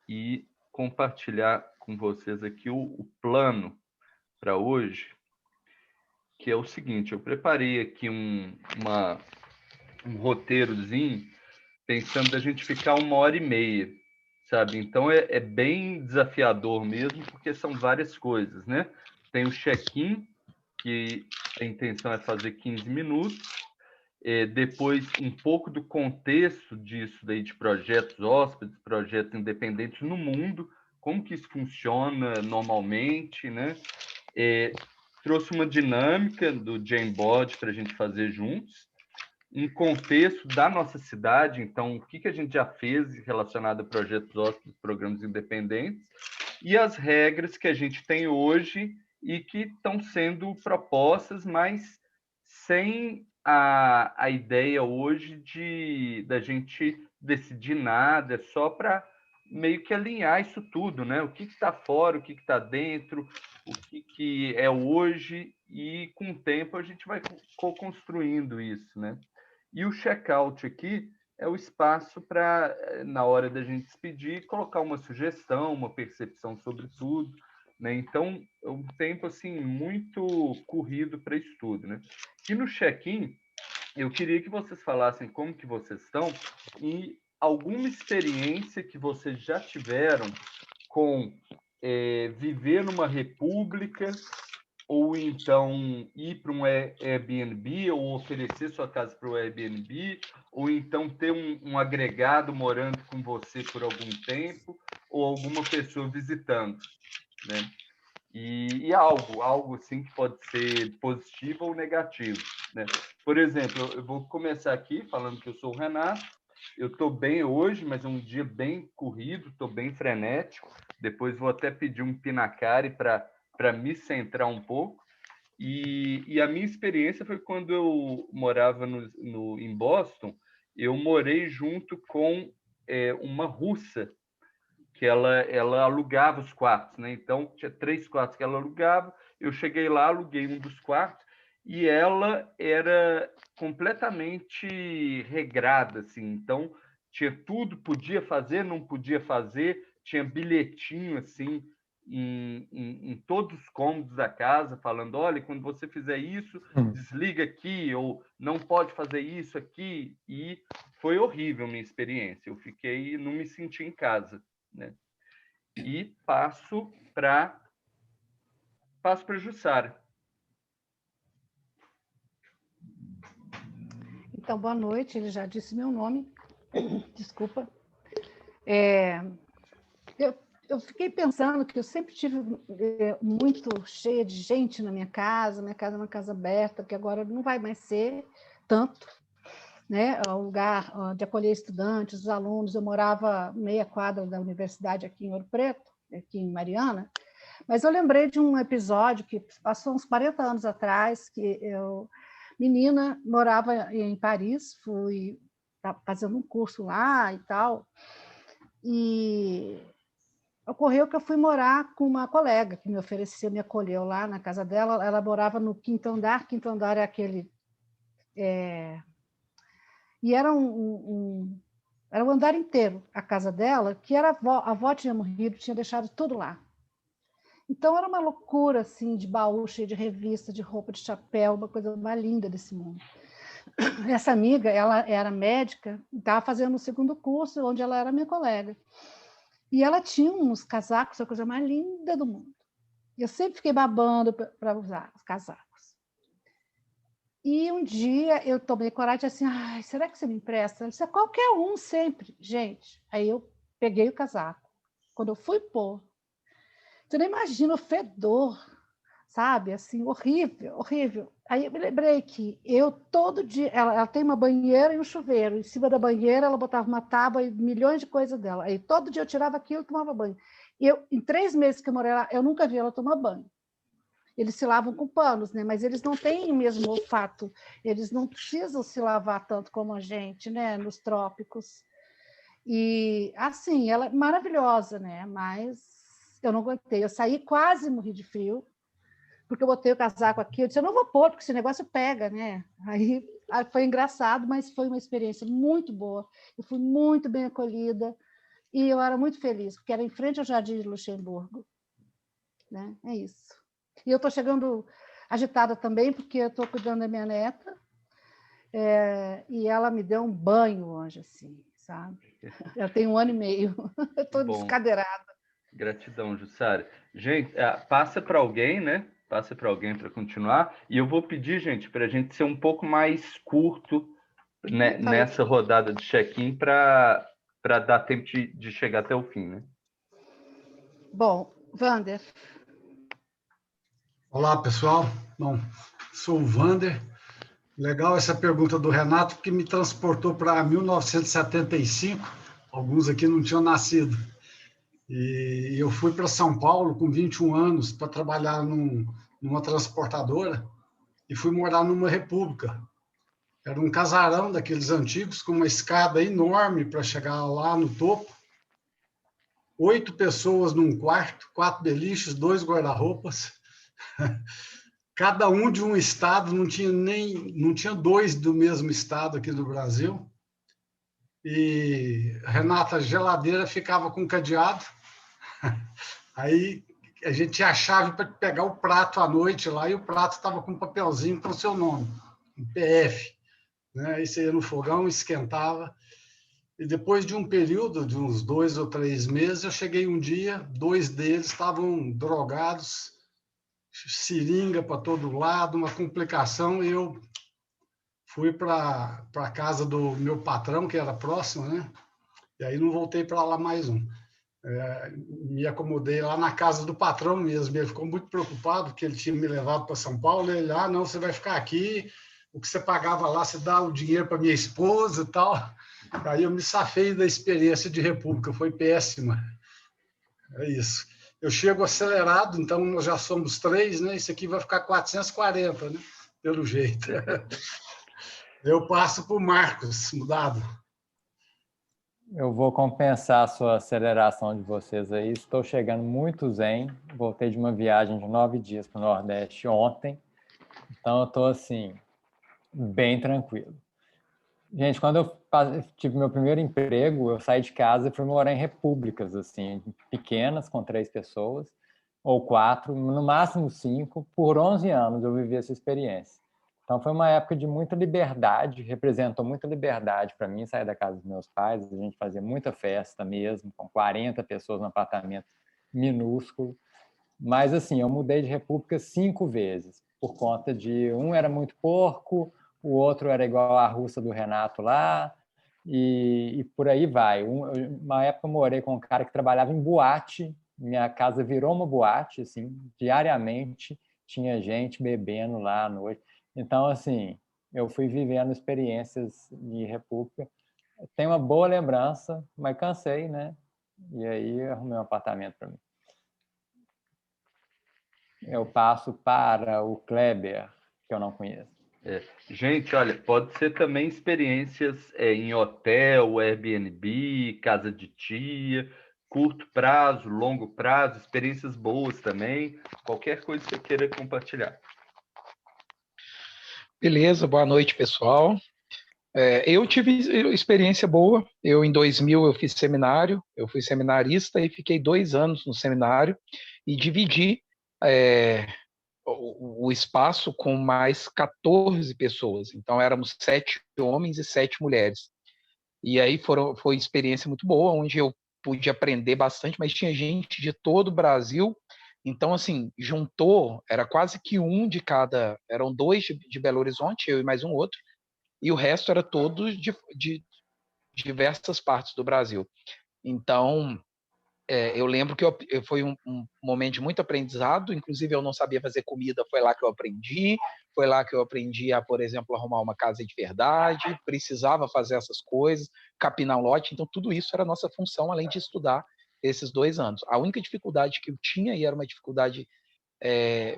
e compartilhar com vocês aqui o plano para hoje, que é o seguinte: eu preparei aqui um roteirozinho pensando a gente ficar 1h30, sabe? Então é bem desafiador mesmo, porque são várias coisas, né? Tem o check-in, que a intenção é fazer 15 minutos, depois um pouco do contexto disso daí, de projetos hóspedes, projetos independentes no mundo, como que isso funciona normalmente, né? Trouxe uma dinâmica do Jamboard para a gente fazer juntos, um contexto da nossa cidade, então o que a gente já fez relacionado a projetos hóspedes, programas independentes, e as regras que a gente tem hoje e que estão sendo propostas, mas sem a ideia hoje da gente decidir nada, é só para meio que alinhar isso tudo, né? O que está fora, o que está dentro, o que é hoje, e com o tempo a gente vai co-construindo isso, né? E o check-out aqui é o espaço para, na hora da gente despedir, colocar uma sugestão, uma percepção sobre tudo, né? Então, é um tempo assim muito corrido para estudo, né? E no check-in, eu queria que vocês falassem como que vocês estão e alguma experiência que vocês já tiveram com viver numa república, ou então ir para um Airbnb, ou oferecer sua casa para o Airbnb, ou então ter um agregado morando com você por algum tempo, ou alguma pessoa visitando, né? E algo assim que pode ser positivo ou negativo, né? Por exemplo, eu vou começar aqui falando que eu sou o Renato. Eu estou bem hoje, mas é um dia bem corrido, estou bem frenético. Depois vou até pedir um Pinacari para me centrar um pouco. E a minha experiência foi quando eu morava em Boston. Eu morei junto com uma russa, que ela alugava os quartos, né? Então, tinha 3 quartos que ela alugava. Eu cheguei lá, aluguei um dos quartos, e ela era completamente regrada, assim. Então, tinha tudo, podia fazer, não podia fazer, tinha bilhetinho, assim, em todos os cômodos da casa, falando: olha, quando você fizer isso, desliga aqui, ou não pode fazer isso aqui. E foi horrível a minha experiência. Eu fiquei, não me senti em casa, né? E passo para Jussara. Então, boa noite, ele já disse meu nome, desculpa. Eu fiquei pensando que eu sempre tive muito cheia de gente na minha casa é uma casa aberta, que agora não vai mais ser tanto, né? O lugar de acolher estudantes, os alunos. Eu morava meia quadra da universidade aqui em Ouro Preto, aqui em Mariana, mas eu lembrei de um episódio que passou uns 40 anos atrás, que eu, menina, morava em Paris, fui fazendo um curso lá e tal, e ocorreu que eu fui morar com uma colega que me ofereceu, me acolheu lá na casa dela. Ela morava no quinto andar é aquele... E era era um andar inteiro, a casa dela, que era a avó tinha morrido, tinha deixado tudo lá. Então era uma loucura, assim, de baú cheio de revista, de roupa, de chapéu, uma coisa mais linda desse mundo. Essa amiga, ela era médica, estava fazendo o segundo curso, onde ela era minha colega. E ela tinha uns casacos, a coisa mais linda do mundo. E eu sempre fiquei babando para usar os casacos. E um dia eu tomei coragem assim, ai, será que você me empresta? Ela disse, qualquer um, sempre. Gente, aí eu peguei o casaco. Quando eu fui pôr, você não imagina o fedor, sabe? Assim, horrível, horrível. Aí eu me lembrei que eu todo dia... Ela tem uma banheira e um chuveiro. Em cima da banheira ela botava uma tábua e milhões de coisas dela. Aí todo dia eu tirava aquilo e tomava banho. E em 3 meses que eu morei lá, eu nunca vi ela tomar banho. Eles se lavam com panos, né? Mas eles não têm o mesmo olfato. Eles não precisam se lavar tanto como a gente, né? Nos trópicos. E, assim, ela é maravilhosa, né? Mas eu não aguentei. Eu saí, quase morri de frio, porque eu botei o casaco aqui. Eu disse, eu não vou pôr, porque esse negócio pega, né? Aí foi engraçado, mas foi uma experiência muito boa. Eu fui muito bem acolhida, E eu era muito feliz, porque era em frente ao Jardim de Luxemburgo. Né? É isso. E eu estou chegando agitada também, porque eu estou cuidando da minha neta, e ela me deu um banho hoje, assim, sabe? Ela tem 1 ano e meio. Eu estou descadeirada. Gratidão, Jussara. Gente, passa para alguém, né? Passa para alguém para continuar. E eu vou pedir, gente, para a gente ser um pouco mais curto, né, nessa rodada de check-in para dar tempo de chegar até o fim, né? Bom, Wander. Olá, pessoal. Bom, sou o Wander. Legal essa pergunta do Renato, porque me transportou para 1975. Alguns aqui não tinham nascido. E eu fui para São Paulo com 21 anos para trabalhar numa transportadora e fui morar numa república. Era um casarão daqueles antigos, com uma escada enorme para chegar lá no topo. 8 pessoas num quarto, 4 beliches, 2 guarda-roupas. Cada um de um estado, não tinha 2 do mesmo estado aqui do Brasil. E, Renata, a geladeira ficava com cadeado. Aí a gente tinha a chave para pegar o prato à noite lá, e o prato estava com um papelzinho com o seu nome, um PF. Né? Aí você ia no fogão, esquentava. E depois de um período, de uns 2 ou 3 meses, eu cheguei um dia, 2 deles estavam drogados, seringa para todo lado, uma complicação, e eu fui para a casa do meu patrão, que era próximo, né? E aí não voltei para lá mais um. Me acomodei lá na casa do patrão mesmo. Ele ficou muito preocupado, porque ele tinha me levado para São Paulo. Ele, não, você vai ficar aqui, o que você pagava lá, você dá o dinheiro para minha esposa e tal. Aí eu me safei da experiência de república, foi péssima. É isso. Eu chego acelerado, então nós já somos 3, né? Isso aqui vai ficar 440, né? Pelo jeito. Eu passo para o Marcos, mudado. Eu vou compensar a sua aceleração de vocês aí. Estou chegando muito zen. Voltei de uma viagem de 9 dias para o Nordeste ontem. Então, eu estou, assim, bem tranquilo. Gente, quando eu tive meu primeiro emprego, eu saí de casa e fui morar em repúblicas, assim, pequenas, com 3 pessoas, ou 4, no máximo 5. Por 11 anos eu vivi essa experiência. Então, foi uma época de muita liberdade, representou muita liberdade para mim, sair da casa dos meus pais. A gente fazia muita festa mesmo, com 40 pessoas num apartamento minúsculo. Mas, assim, eu mudei de república 5 vezes, por conta de um era muito porco, o outro era igual a russa do Renato lá, e por aí vai. Uma época eu morei com um cara que trabalhava em boate, minha casa virou uma boate, assim, diariamente tinha gente bebendo lá à noite. Então, assim, eu fui vivendo experiências de república. Tenho uma boa lembrança, mas cansei, né? E aí eu arrumei um apartamento para mim. Eu passo para o Kleber, que eu não conheço. Gente, olha, pode ser também experiências em hotel, Airbnb, casa de tia, curto prazo, longo prazo, experiências boas também, qualquer coisa que você queira compartilhar. Beleza, boa noite, pessoal. Eu tive experiência boa. Em 2000, eu fiz seminário, eu fui seminarista e fiquei 2 anos no seminário e dividi o espaço com mais 14 pessoas. Então, éramos 7 homens e 7 mulheres. E aí foi experiência muito boa, onde eu pude aprender bastante, mas tinha gente de todo o Brasil. Então, assim, juntou, era quase que um de cada, eram 2 de Belo Horizonte, eu e mais um outro, e o resto era todos de diversas partes do Brasil. Então, eu lembro que foi um momento de muito aprendizado, inclusive eu não sabia fazer comida, foi lá que eu aprendi a, por exemplo, arrumar uma casa de verdade, precisava fazer essas coisas, capinar um lote, então tudo isso era a nossa função, além de estudar esses 2 anos. A única dificuldade que eu tinha, e era uma dificuldade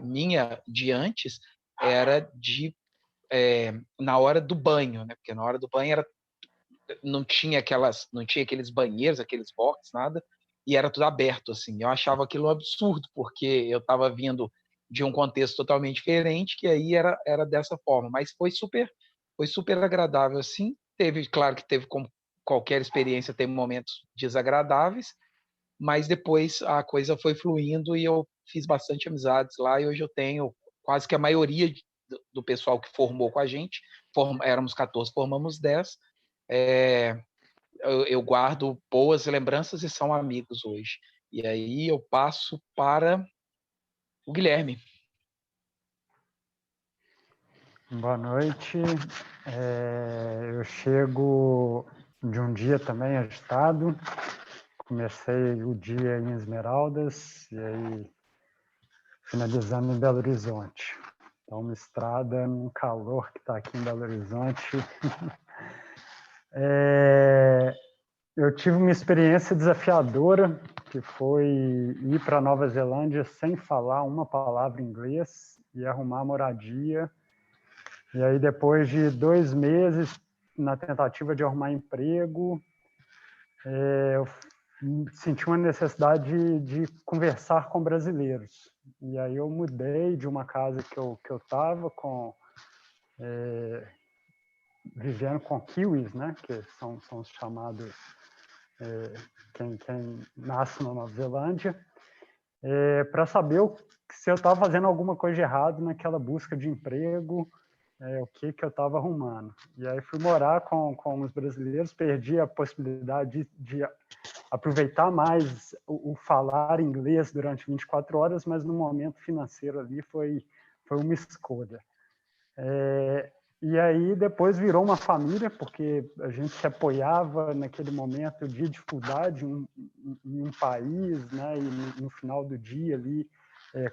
minha de antes, era na hora do banho, né? Porque na hora do banho não tinha aqueles banheiros, aqueles boxes, nada, e era tudo aberto, assim. Eu achava aquilo um absurdo, porque eu estava vindo de um contexto totalmente diferente, que aí era dessa forma, mas foi super agradável, assim. Claro que teve qualquer experiência tem momentos desagradáveis, mas depois a coisa foi fluindo e eu fiz bastante amizades lá, e hoje eu tenho quase que a maioria do pessoal que formou com a gente, éramos 14, formamos 10, eu guardo boas lembranças e são amigos hoje. E aí eu passo para o Guilherme. Boa noite. Eu chego de um dia também agitado. Comecei o dia em Esmeraldas e aí finalizando em Belo Horizonte. Então, uma estrada no calor que está aqui em Belo Horizonte. Eu tive uma experiência desafiadora, que foi ir para Nova Zelândia sem falar uma palavra em inglês e arrumar moradia. E aí, depois de 2 meses na tentativa de arrumar emprego, eu senti uma necessidade de conversar com brasileiros. E aí eu mudei de uma casa que eu estava vivendo com kiwis, né, que são os chamados quem nasce na Nova Zelândia, para saber se eu estava fazendo alguma coisa de errado naquela busca de emprego, o que eu estava arrumando. E aí fui morar com os brasileiros, perdi a possibilidade de aproveitar mais o falar inglês durante 24 horas, mas no momento financeiro ali foi uma escolha. E aí depois virou uma família, porque a gente se apoiava naquele momento de dificuldade em um país, né? E no final do dia ali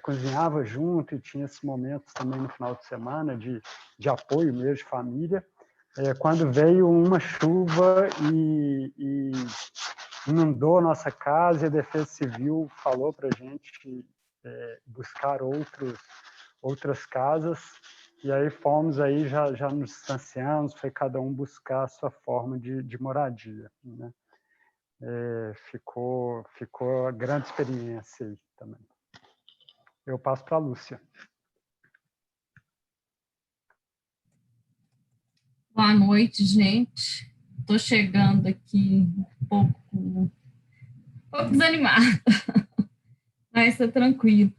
cozinhava junto e tinha esses momentos também no final de semana de apoio mesmo, de família. Quando veio uma chuva e inundou a nossa casa, e a Defesa Civil falou para a gente buscar outras casas, e aí fomos aí, já nos distanciamos, foi cada um buscar a sua forma de moradia, né? Ficou a grande experiência aí também. Eu passo para a Lúcia. Boa noite, gente. Estou chegando aqui um pouco desanimada, mas está tranquilo.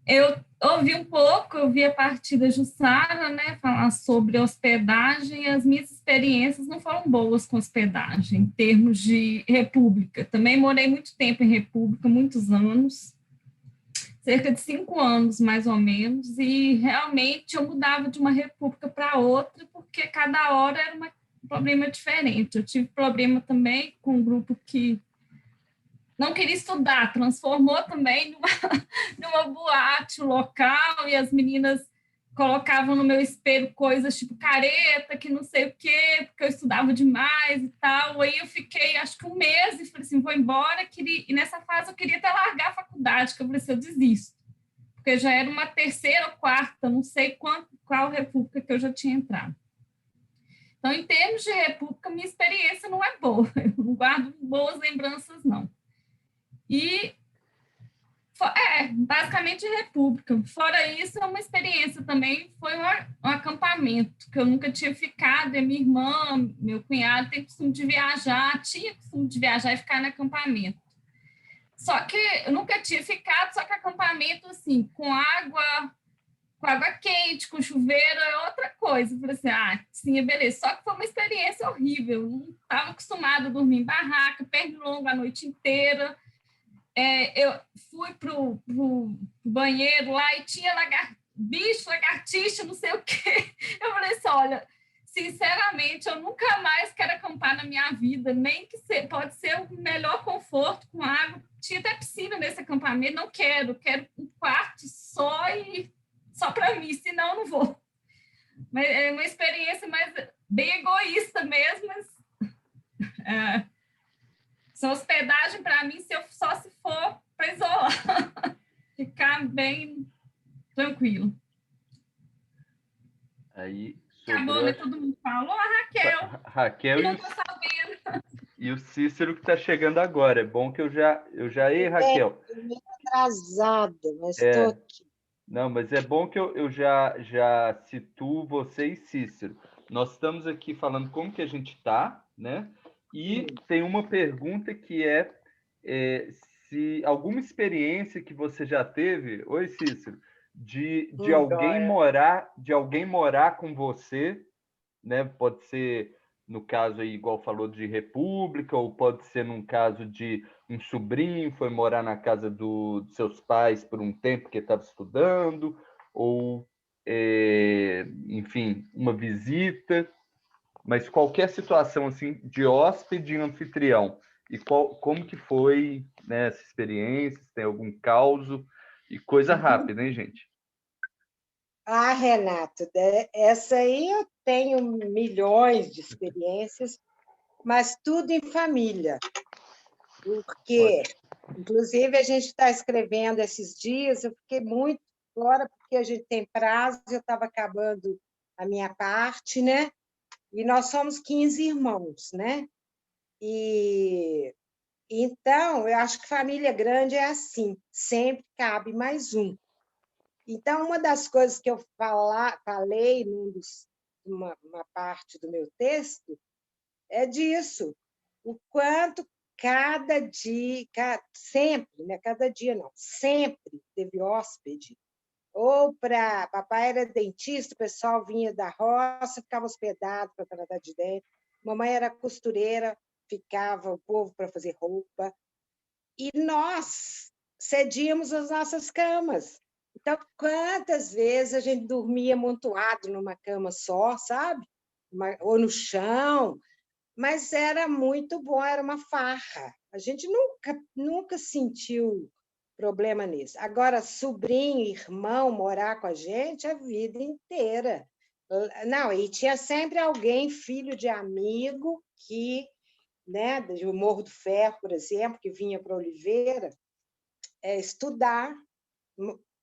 Eu ouvi um pouco, eu vi a partir da Jussara, né, falar sobre hospedagem. As minhas experiências não foram boas com hospedagem, em termos de república. Também morei muito tempo em república, muitos anos, cerca de 5 anos, mais ou menos, e realmente eu mudava de uma república para outra, porque cada hora era um problema diferente. Eu tive problema também com um grupo que não queria estudar, transformou também numa boate local, e as meninas colocavam no meu espelho coisas tipo careta, que não sei o quê, porque eu estudava demais e tal. Aí eu fiquei, acho que 1 mês, e falei assim, vou embora. E nessa fase eu queria até largar a faculdade, que eu falei assim, eu desisto. Porque já era uma 3ª ou 4ª, não sei qual república que eu já tinha entrado. Então, em termos de república, minha experiência não é boa. Eu não guardo boas lembranças, não. E basicamente república. Fora isso, é uma experiência também, foi um acampamento, que eu nunca tinha ficado, e minha irmã, meu cunhado tinha costume de viajar e ficar no acampamento. Só que eu nunca tinha ficado, só que acampamento, assim, com água quente, com chuveiro, é outra coisa. Eu falei assim, sim, beleza. Só que foi uma experiência horrível. Eu não estava acostumada a dormir em barraca, pernilongo a noite inteira. Eu fui pro banheiro lá e tinha bicho, lagartixa, não sei o quê. Eu falei assim, olha, sinceramente, eu nunca mais quero acampar na minha vida, nem que pode ser o melhor conforto com água. Tinha até piscina nesse acampamento, não quero um quarto só para mim, senão eu não vou. Mas é uma experiência bem egoísta mesmo, mas essa hospedagem, para mim, só se for para isolar, ficar bem tranquilo. Aí, acabou, né? Todo mundo falou. A Raquel não estou sabendo. E o Cícero que está chegando agora. É bom que eu já Raquel. Eu meio atrasada, mas estou aqui. Não, mas é bom que eu já situo você e Cícero. Nós estamos aqui falando como que a gente está, né? E tem uma pergunta que se alguma experiência que você já teve, oi Cícero, de alguém morar com você, né? Pode ser no caso aí, igual falou, de república, ou pode ser num caso de um sobrinho foi morar na casa dos seus pais por um tempo que estava estudando, ou enfim, uma visita, mas qualquer situação assim de hóspede e anfitrião. E como que foi, né, essa experiência? Se tem algum causo e coisa rápida, hein, gente? Ah, Renato, essa aí eu tenho milhões de experiências, mas tudo em família. Porque, inclusive, a gente está escrevendo esses dias, eu fiquei muito fora, porque a gente tem prazo, eu estava acabando a minha parte, né? E nós somos 15 irmãos, né? E então, eu acho que família grande é assim, sempre cabe mais um. Então, uma das coisas que eu falei numa parte do meu texto é disso, o quanto cada dia, sempre, né? Cada dia não, sempre teve hóspede. Ou para papai era dentista, o pessoal vinha da roça, ficava hospedado para tratar de dente. Mamãe era costureira, ficava o povo para fazer roupa. E nós cedíamos as nossas camas. Então, quantas vezes a gente dormia amontoado numa cama só, sabe? Ou no chão, mas era muito bom, era uma farra. A gente nunca sentiu problema nisso. Agora, sobrinho, irmão, morar com a gente a vida inteira. Não, e tinha sempre alguém, filho de amigo, que, né, do Morro do Ferro, por exemplo, que vinha para Oliveira estudar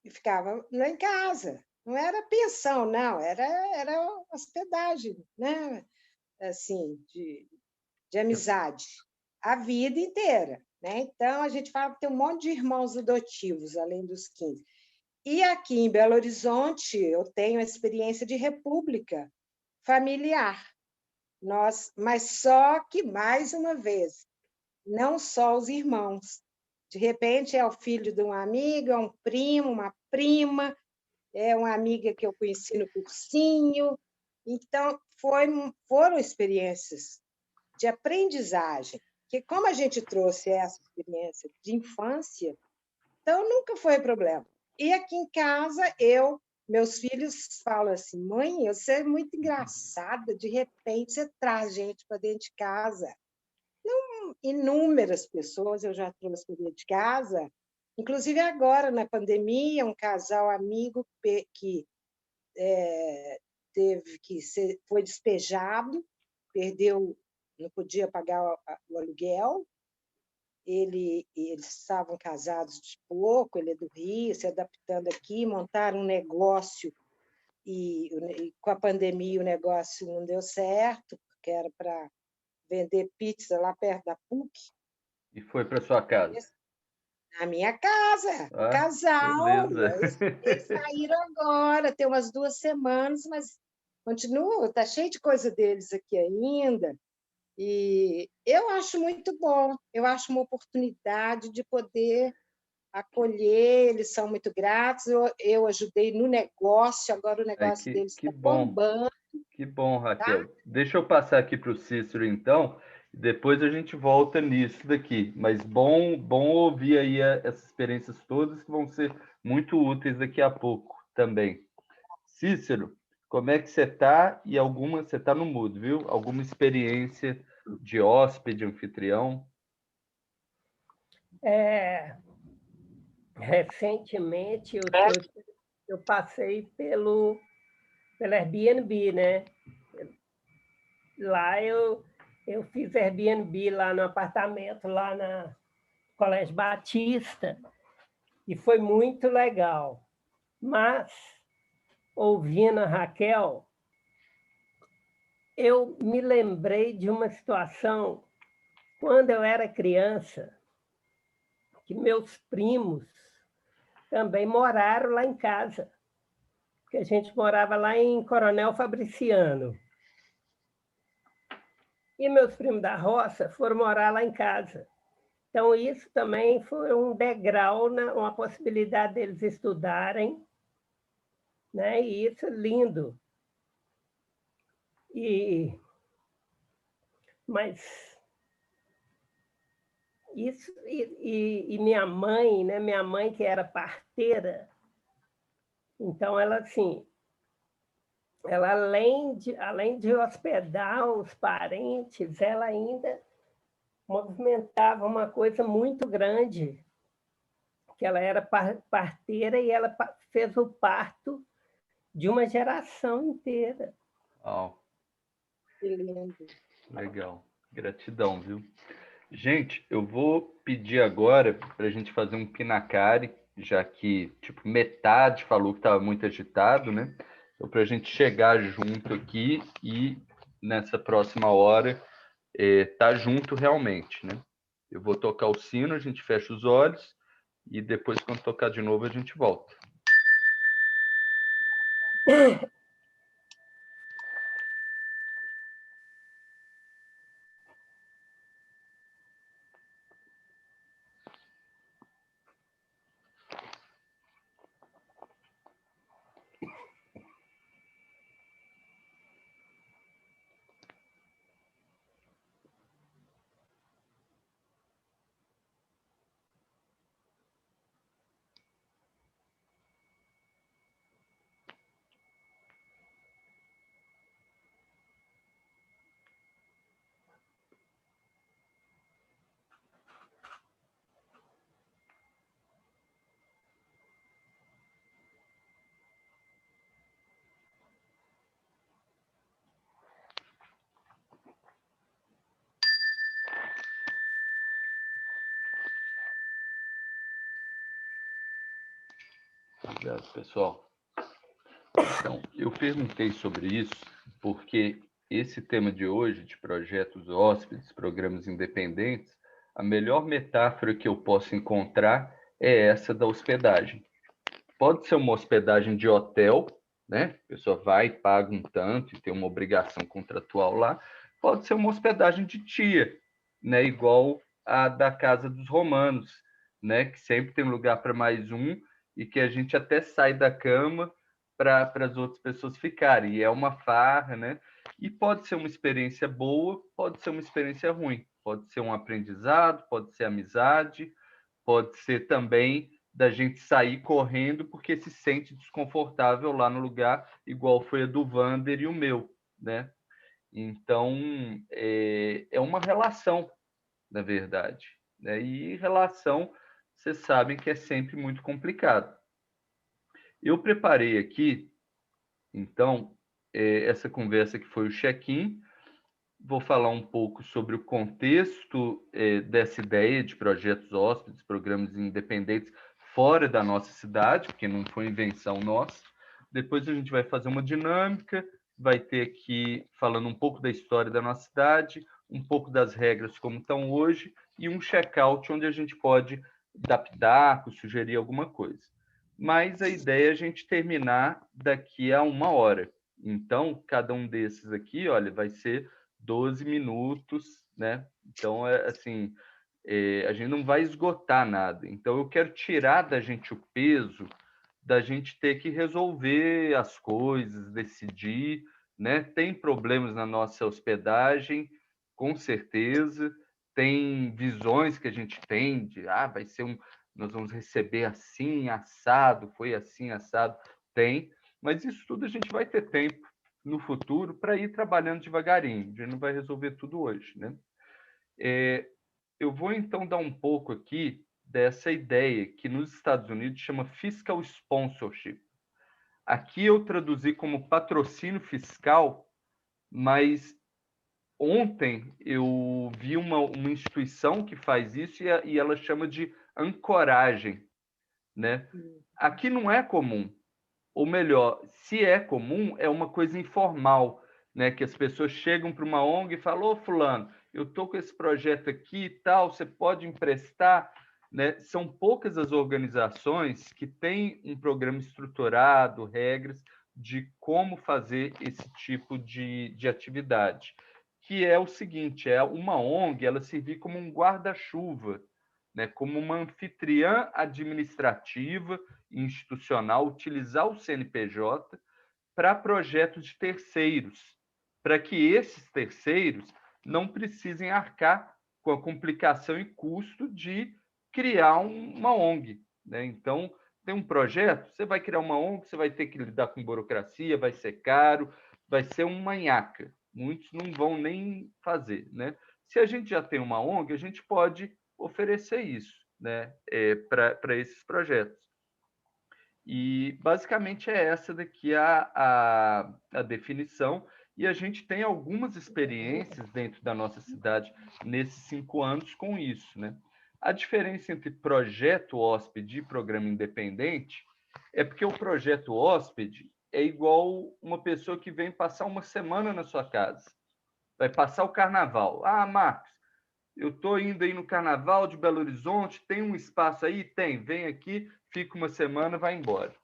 e ficava lá em casa. Não era pensão, não, era hospedagem, né? Assim, de amizade, a vida inteira. Né? Então, a gente fala que tem um monte de irmãos adotivos, além dos 15. E aqui em Belo Horizonte, eu tenho a experiência de república familiar. Mas só que, mais uma vez, não só os irmãos. De repente, é o filho de um amigo, é um primo, uma prima, é uma amiga que eu conheci no cursinho. Então, foram experiências de aprendizagem, que como a gente trouxe essa experiência de infância, então nunca foi problema. E aqui em casa, meus filhos falam assim, mãe, você é muito engraçada, de repente você traz gente para dentro de casa. Não, inúmeras pessoas eu já trouxe para dentro de casa, inclusive agora, na pandemia, um casal amigo que foi despejado, não podia pagar o aluguel, eles estavam casados de pouco, ele é do Rio, se adaptando aqui, montaram um negócio e com a pandemia o negócio não deu certo, porque era para vender pizza lá perto da PUC. E foi para sua casa? Na minha casa, o casal. Eles saíram agora, tem umas 2 semanas, mas continua, está cheio de coisa deles aqui ainda. E eu acho muito bom, eu acho uma oportunidade de poder acolher, eles são muito gratos, eu ajudei no negócio, agora o negócio deles está bombando. Que bom, Raquel. Tá? Deixa eu passar aqui para o Cícero, então, e depois a gente volta nisso daqui. Mas bom ouvir aí essas experiências todas que vão ser muito úteis daqui a pouco também. Cícero, como é que você está? E você está no mudo, viu? Alguma experiência de hóspede, anfitrião? Recentemente eu passei pelo Airbnb, né? Lá eu fiz Airbnb lá no apartamento, lá na Colégio Batista, e foi muito legal. Mas, ouvindo a Raquel, eu me lembrei de uma situação quando eu era criança, que meus primos também moraram lá em casa, porque a gente morava lá em Coronel Fabriciano. E meus primos da roça foram morar lá em casa. Então, isso também foi um degrau, uma possibilidade deles estudarem, né? E isso é lindo. Mas isso, e minha mãe, né? Minha mãe, que era parteira, então ela, assim, ela além de hospedar os parentes, ela ainda movimentava uma coisa muito grande, que ela era parteira e ela fez o parto de uma geração inteira. Oh, Que lindo. legal. Gratidão, viu? Gente, eu vou pedir agora para a gente fazer um pinacari, já que tipo, metade falou que estava muito agitado, né? Então, para a gente chegar junto aqui e nessa próxima hora tá junto realmente, né? Eu vou tocar o sino, a gente fecha os olhos e depois, quando tocar de novo, a gente volta. Obrigado, pessoal. Então, eu perguntei sobre isso porque esse tema de hoje, de projetos hóspedes, programas independentes, a melhor metáfora que eu posso encontrar é essa da hospedagem. Pode ser uma hospedagem de hotel, né? A pessoa vai, paga um tanto e tem uma obrigação contratual lá. Pode ser uma hospedagem de tia, né? Igual a da Casa dos Romanos, né? Que sempre tem lugar para mais um e que a gente até sai da cama para as outras pessoas ficarem. E é uma farra, né? E pode ser uma experiência boa, pode ser uma experiência ruim. Pode ser um aprendizado, pode ser amizade, pode ser também da gente sair correndo porque se sente desconfortável lá no lugar, igual foi a do Vander e o meu, né? Então, é uma relação, na verdade, né? E relação, vocês sabem que é sempre muito complicado. Eu preparei aqui, então, essa conversa que foi o check-in, vou falar um pouco sobre o contexto dessa ideia de projetos hóspedes, programas independentes fora da nossa cidade, porque não foi invenção nossa. Depois a gente vai fazer uma dinâmica, vai ter aqui falando um pouco da história da nossa cidade, um pouco das regras como estão hoje e um check-out onde a gente pode dar pitaco, sugerir alguma coisa. Mas a ideia é a gente terminar daqui a 1 hora. Então, cada um desses aqui, olha, vai ser 12 minutos, né? Então, assim, a gente não vai esgotar nada. Então, eu quero tirar da gente o peso da gente ter que resolver as coisas, decidir, né? Tem problemas na nossa hospedagem, com certeza. Tem visões que a gente tem de, vai ser nós vamos receber assim, assado, foi assim, assado. Tem, mas isso tudo a gente vai ter tempo no futuro para ir trabalhando devagarinho. A gente não vai resolver tudo hoje, né? Eu vou então dar um pouco aqui dessa ideia que nos Estados Unidos chama fiscal sponsorship. Aqui eu traduzi como patrocínio fiscal, mas ontem eu vi uma instituição que faz isso e ela chama de ancoragem, né? Aqui não é comum. Ou melhor, se é comum, é uma coisa informal, né? Que as pessoas chegam para uma ONG e falam: ô, fulano, eu estou com esse projeto aqui e tal, você pode emprestar? Né? São poucas as organizações que têm um programa estruturado, regras de como fazer esse tipo de atividade, que é o seguinte, é uma ONG, ela servir como um guarda-chuva, né, como uma anfitriã administrativa e institucional, utilizar o CNPJ para projetos de terceiros, para que esses terceiros não precisem arcar com a complicação e custo de criar uma ONG, né? Então, tem um projeto, você vai criar uma ONG, você vai ter que lidar com burocracia, vai ser caro, vai ser uma nhaca. Muitos não vão nem fazer, né? Se a gente já tem uma ONG, a gente pode oferecer isso, né? Para esses projetos. E, basicamente, é essa daqui a definição. E a gente tem algumas experiências dentro da nossa cidade nesses 5 anos com isso, né? A diferença entre projeto hóspede e programa independente é porque o projeto hóspede é igual uma pessoa que vem passar uma semana na sua casa. Vai passar o carnaval. Ah, Marcos, eu estou indo aí no Carnaval de Belo Horizonte, tem um espaço aí? Tem, vem aqui, fica uma semana, vai embora.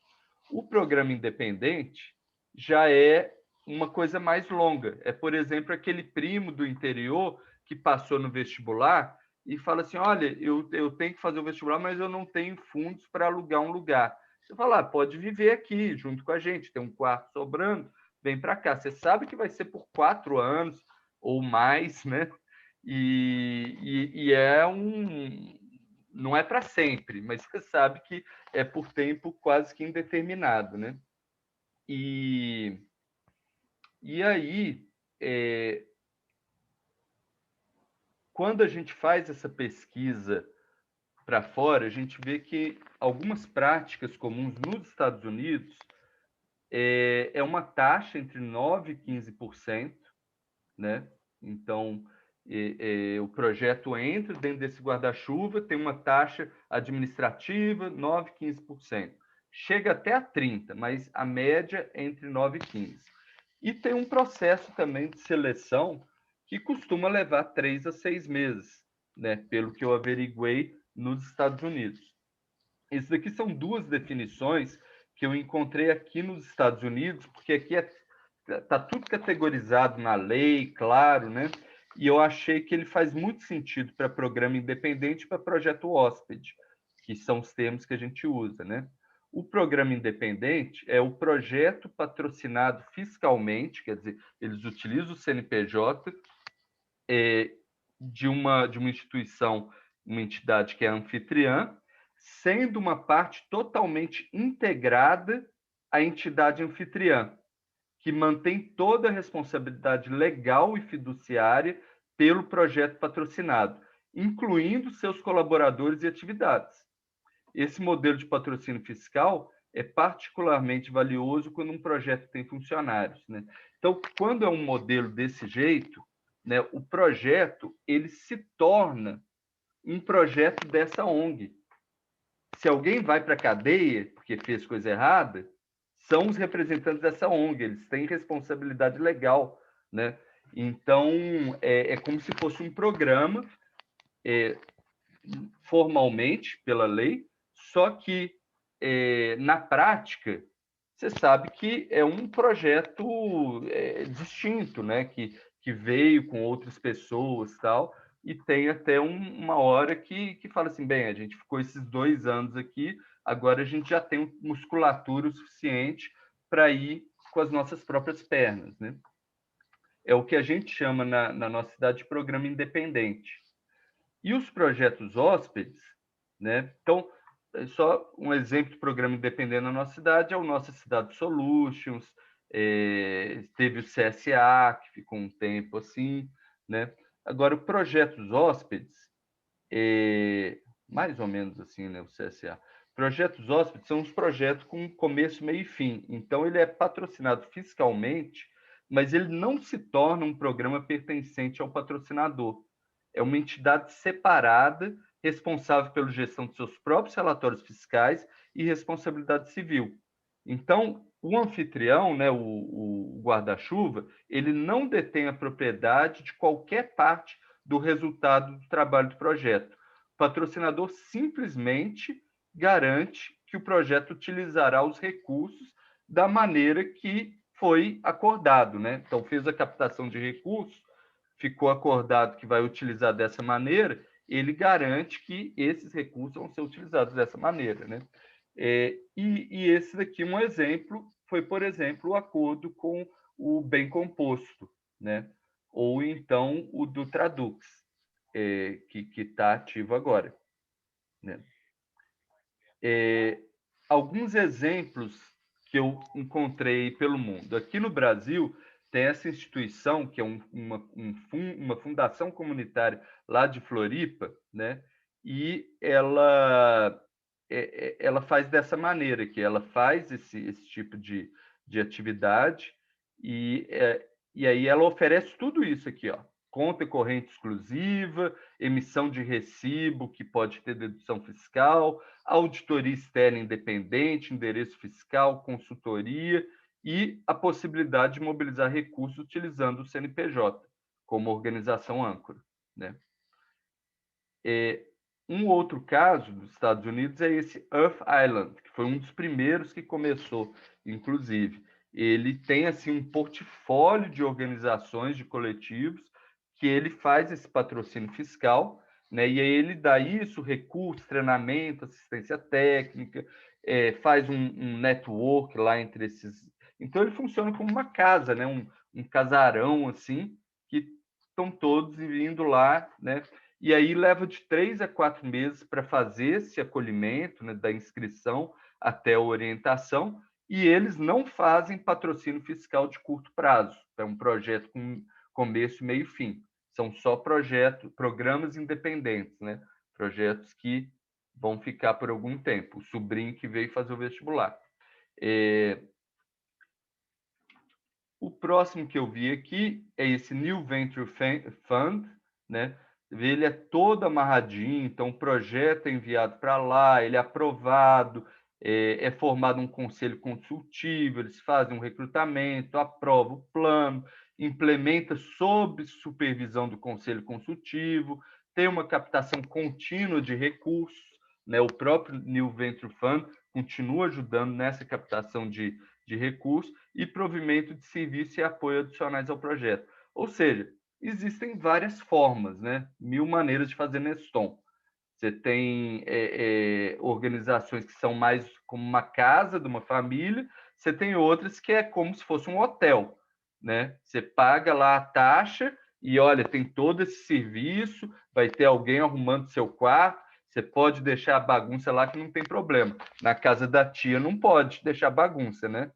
O programa independente já é uma coisa mais longa. É, por exemplo, aquele primo do interior que passou no vestibular e fala assim, olha, eu tenho que fazer o vestibular, mas eu não tenho fundos para alugar um lugar. Você fala, pode viver aqui junto com a gente, tem um quarto sobrando, vem para cá. Você sabe que vai ser por 4 anos ou mais, né? E não é para sempre, mas você sabe que é por tempo quase que indeterminado, né? E aí, quando a gente faz essa pesquisa para fora, a gente vê que algumas práticas comuns nos Estados Unidos é uma taxa entre 9% e 15%, né? Então, o projeto entra dentro desse guarda-chuva, tem uma taxa administrativa 9%, 15%. Chega até a 30%, mas a média é entre 9% e 15%. E tem um processo também de seleção que costuma levar 3 a 6 meses, né? Pelo que eu averiguei nos Estados Unidos. Isso daqui são 2 definições que eu encontrei aqui nos Estados Unidos, porque aqui está tudo categorizado na lei, claro, né? E eu achei que ele faz muito sentido para programa independente e para projeto hóspede, que são os termos que a gente usa, né? O programa independente é o projeto patrocinado fiscalmente, quer dizer, eles utilizam o CNPJ de uma instituição, uma entidade que é anfitriã, sendo uma parte totalmente integrada à entidade anfitriã, que mantém toda a responsabilidade legal e fiduciária pelo projeto patrocinado, incluindo seus colaboradores e atividades. Esse modelo de patrocínio fiscal é particularmente valioso quando um projeto tem funcionários, né? Então, quando é um modelo desse jeito, né, o projeto ele se torna um projeto dessa ONG. Se alguém vai para a cadeia porque fez coisa errada, são os representantes dessa ONG, eles têm responsabilidade legal, né? Então, é como se fosse um programa, formalmente, pela lei, só que, na prática, você sabe que é um projeto distinto, né? Que veio com outras pessoas e tal, e tem até uma hora que fala assim, bem, a gente ficou esses 2 anos aqui, agora a gente já tem musculatura o suficiente para ir com as nossas próprias pernas, né? É o que a gente chama na nossa cidade de programa independente. E os projetos hóspedes, né? Então, só um exemplo de programa independente na nossa cidade é o Nossa Cidade Solutions, teve o CSA, que ficou um tempo assim, né? Agora, o projetos hóspedes, mais ou menos assim, né? O CSA. Projetos hóspedes são os projetos com começo, meio e fim. Então, ele é patrocinado fiscalmente, mas ele não se torna um programa pertencente ao patrocinador. É uma entidade separada, responsável pela gestão de seus próprios relatórios fiscais e responsabilidade civil. Então, o anfitrião, né, o guarda-chuva, ele não detém a propriedade de qualquer parte do resultado do trabalho do projeto. O patrocinador simplesmente garante que o projeto utilizará os recursos da maneira que foi acordado, né? Então, fez a captação de recursos, ficou acordado que vai utilizar dessa maneira, ele garante que esses recursos vão ser utilizados dessa maneira, né? E esse daqui, um exemplo, foi, por exemplo, o acordo com o bem composto, né? Ou então o do Tradux, que está ativo agora, né? Alguns exemplos que eu encontrei pelo mundo. Aqui no Brasil, tem essa instituição, que é uma fundação comunitária lá de Floripa, né? E ela faz dessa maneira, que ela faz esse tipo de atividade e aí ela oferece tudo isso aqui, ó. Conta corrente exclusiva, emissão de recibo que pode ter dedução fiscal, auditoria externa independente, endereço fiscal, consultoria e a possibilidade de mobilizar recursos utilizando o CNPJ como organização âncora, né? Um outro caso dos Estados Unidos é esse Earth Island, que foi um dos primeiros que começou, inclusive. Ele tem assim um portfólio de organizações, de coletivos, que ele faz esse patrocínio fiscal, né? E aí ele dá isso, recursos, treinamento, assistência técnica, faz um network lá entre esses. Então ele funciona como uma casa, né? Um casarão assim, que estão todos indo lá, né? E aí leva de 3 a 4 meses para fazer esse acolhimento, né, da inscrição até a orientação, e eles não fazem patrocínio fiscal de curto prazo. É um projeto com começo, meio e fim. São só programas independentes, né? Projetos que vão ficar por algum tempo. O sobrinho que veio fazer o vestibular. O próximo que eu vi aqui é esse New Venture Fund, né? Ele é todo amarradinho, então o projeto é enviado para lá, ele é aprovado, é formado um conselho consultivo, eles fazem um recrutamento, aprovam o plano, implementa sob supervisão do conselho consultivo, tem uma captação contínua de recursos, né? O próprio New Venture Fund continua ajudando nessa captação de recursos e provimento de serviço e apoio adicionais ao projeto. Ou seja, existem várias formas, né? 1000 maneiras de fazer Neston. Você tem organizações que são mais como uma casa de uma família, você tem outras que é como se fosse um hotel, né? Você paga lá a taxa e, olha, tem todo esse serviço, vai ter alguém arrumando seu quarto, você pode deixar a bagunça lá que não tem problema. Na casa da tia não pode deixar bagunça, né?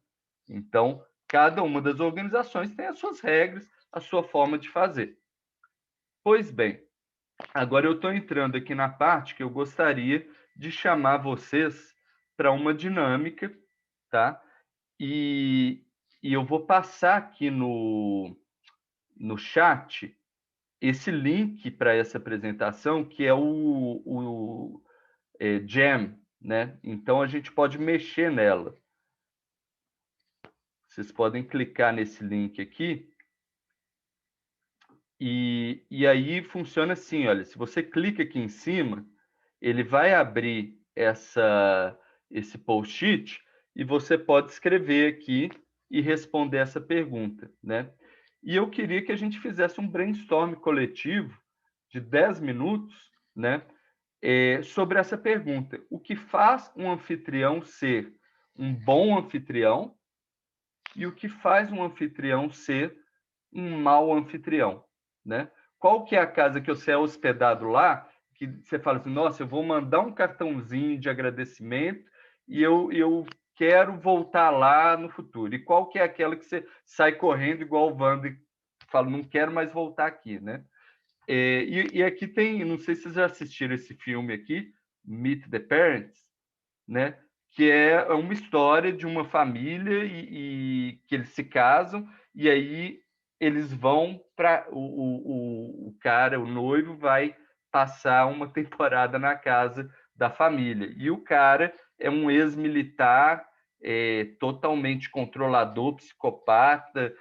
Então, cada uma das organizações tem as suas regras, a sua forma de fazer. Pois bem, agora eu estou entrando aqui na parte que eu gostaria de chamar vocês para uma dinâmica, tá? E eu vou passar aqui no chat esse link para essa apresentação, que é o Jam, né? Então, a gente pode mexer nela. Vocês podem clicar nesse link aqui. E aí funciona assim, olha, se você clica aqui em cima, ele vai abrir esse post-it e você pode escrever aqui e responder essa pergunta, né? E eu queria que a gente fizesse um brainstorm coletivo de 10 minutos, né? Sobre essa pergunta. O que faz um anfitrião ser um bom anfitrião e o que faz um anfitrião ser um mau anfitrião, né? Qual que é a casa que você é hospedado lá, que você fala assim, nossa, eu vou mandar um cartãozinho de agradecimento e eu quero voltar lá no futuro. E qual que é aquela que você sai correndo igual o Wanda e fala, não quero mais voltar aqui, né? E aqui tem, não sei se vocês já assistiram esse filme aqui, Meet the Parents, né? Que é uma história de uma família e que eles se casam e aí eles vão para o cara, o noivo, vai passar uma temporada na casa da família. E o cara é um ex-militar, totalmente controlador, psicopata,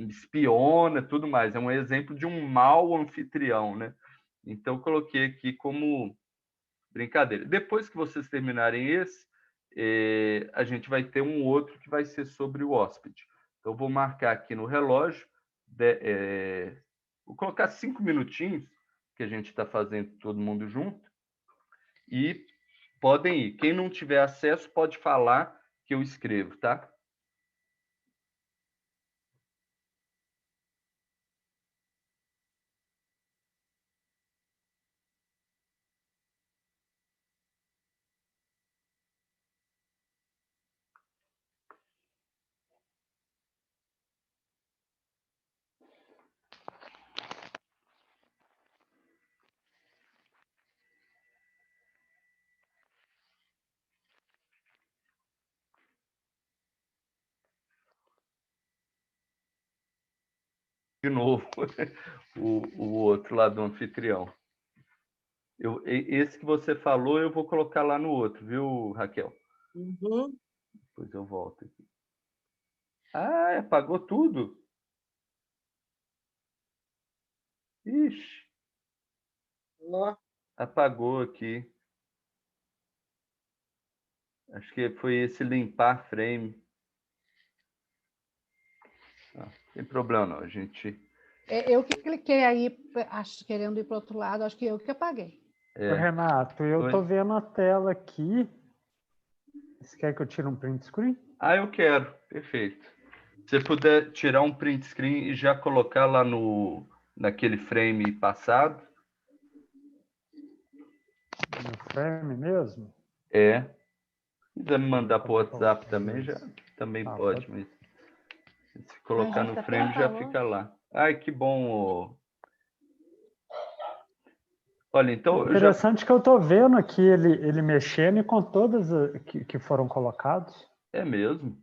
espiona, tudo mais. É um exemplo de um mau anfitrião, né? Então, coloquei aqui como brincadeira. Depois que vocês terminarem esse, a gente vai ter um outro que vai ser sobre o hóspede. Então, vou marcar aqui no relógio Vou colocar 5 minutinhos, que a gente está fazendo todo mundo junto, e podem ir. Quem não tiver acesso pode falar que eu escrevo, tá? De novo, o outro lá do anfitrião. Esse que você falou, eu vou colocar lá no outro, viu, Raquel? Uhum. Depois eu volto aqui. Ah, apagou tudo? Ixi. Ó. Apagou aqui. Acho que foi esse limpar frame. Não tem problema não, a gente... Eu que cliquei aí, acho, querendo ir para o outro lado, acho que eu que apaguei. Ô, Renato, eu Oi. tô vendo a tela aqui. Você quer que eu tire um print screen? Ah, eu quero. Perfeito. Se você puder tirar um print screen e já colocar lá naquele frame passado. No frame mesmo? É. Se quiser me mandar para o WhatsApp também, isso. já também Ah, pode. pode. Mas se colocar A gente no até frame, já falou. fica lá. Ai, que bom. Olha, então... Interessante que eu tô vendo aqui ele mexendo e com todas que foram colocados. É mesmo?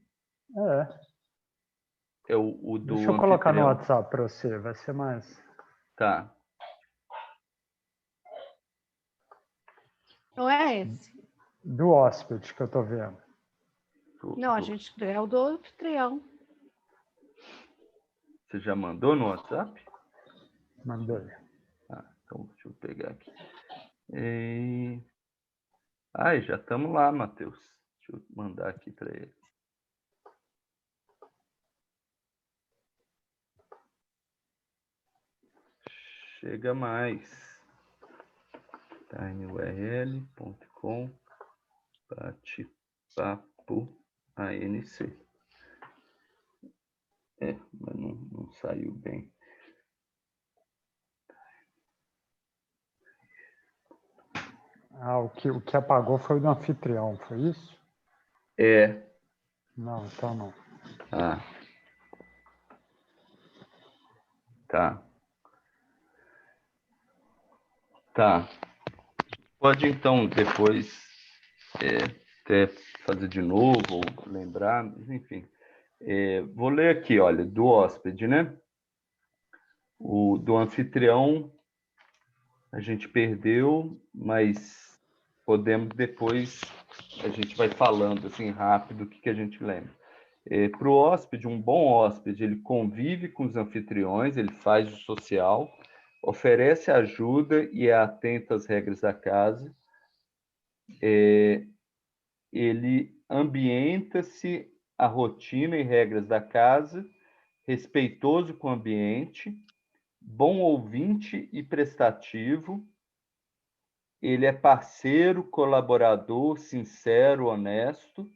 É. É o do Deixa eu colocar no anfitrião. WhatsApp para você, vai ser mais... Tá. Não é esse? Do hóspede que eu tô vendo. Não, a gente é o do anfitrião. Você já mandou no WhatsApp? Mandei. Ah, então deixa eu pegar aqui. Ai, já estamos lá, Matheus. Deixa eu mandar aqui para ele. Chega mais. tinyurl.com bate-papo ANC. Mas não saiu bem. Ah, o que apagou foi o do anfitrião, foi isso? É. Não, então não. Ah. Tá. Tá. Pode, então, depois até fazer de novo, ou lembrar, mas, enfim. Vou ler aqui, olha, do hóspede, né? O do anfitrião a gente perdeu, mas podemos depois, a gente vai falando assim rápido o que a gente lembra. Para o hóspede, um bom hóspede, ele convive com os anfitriões, ele faz o social, oferece ajuda e é atento às regras da casa. Ele ambienta-se a rotina e regras da casa, respeitoso com o ambiente, bom ouvinte e prestativo. Ele é parceiro, colaborador, sincero, honesto.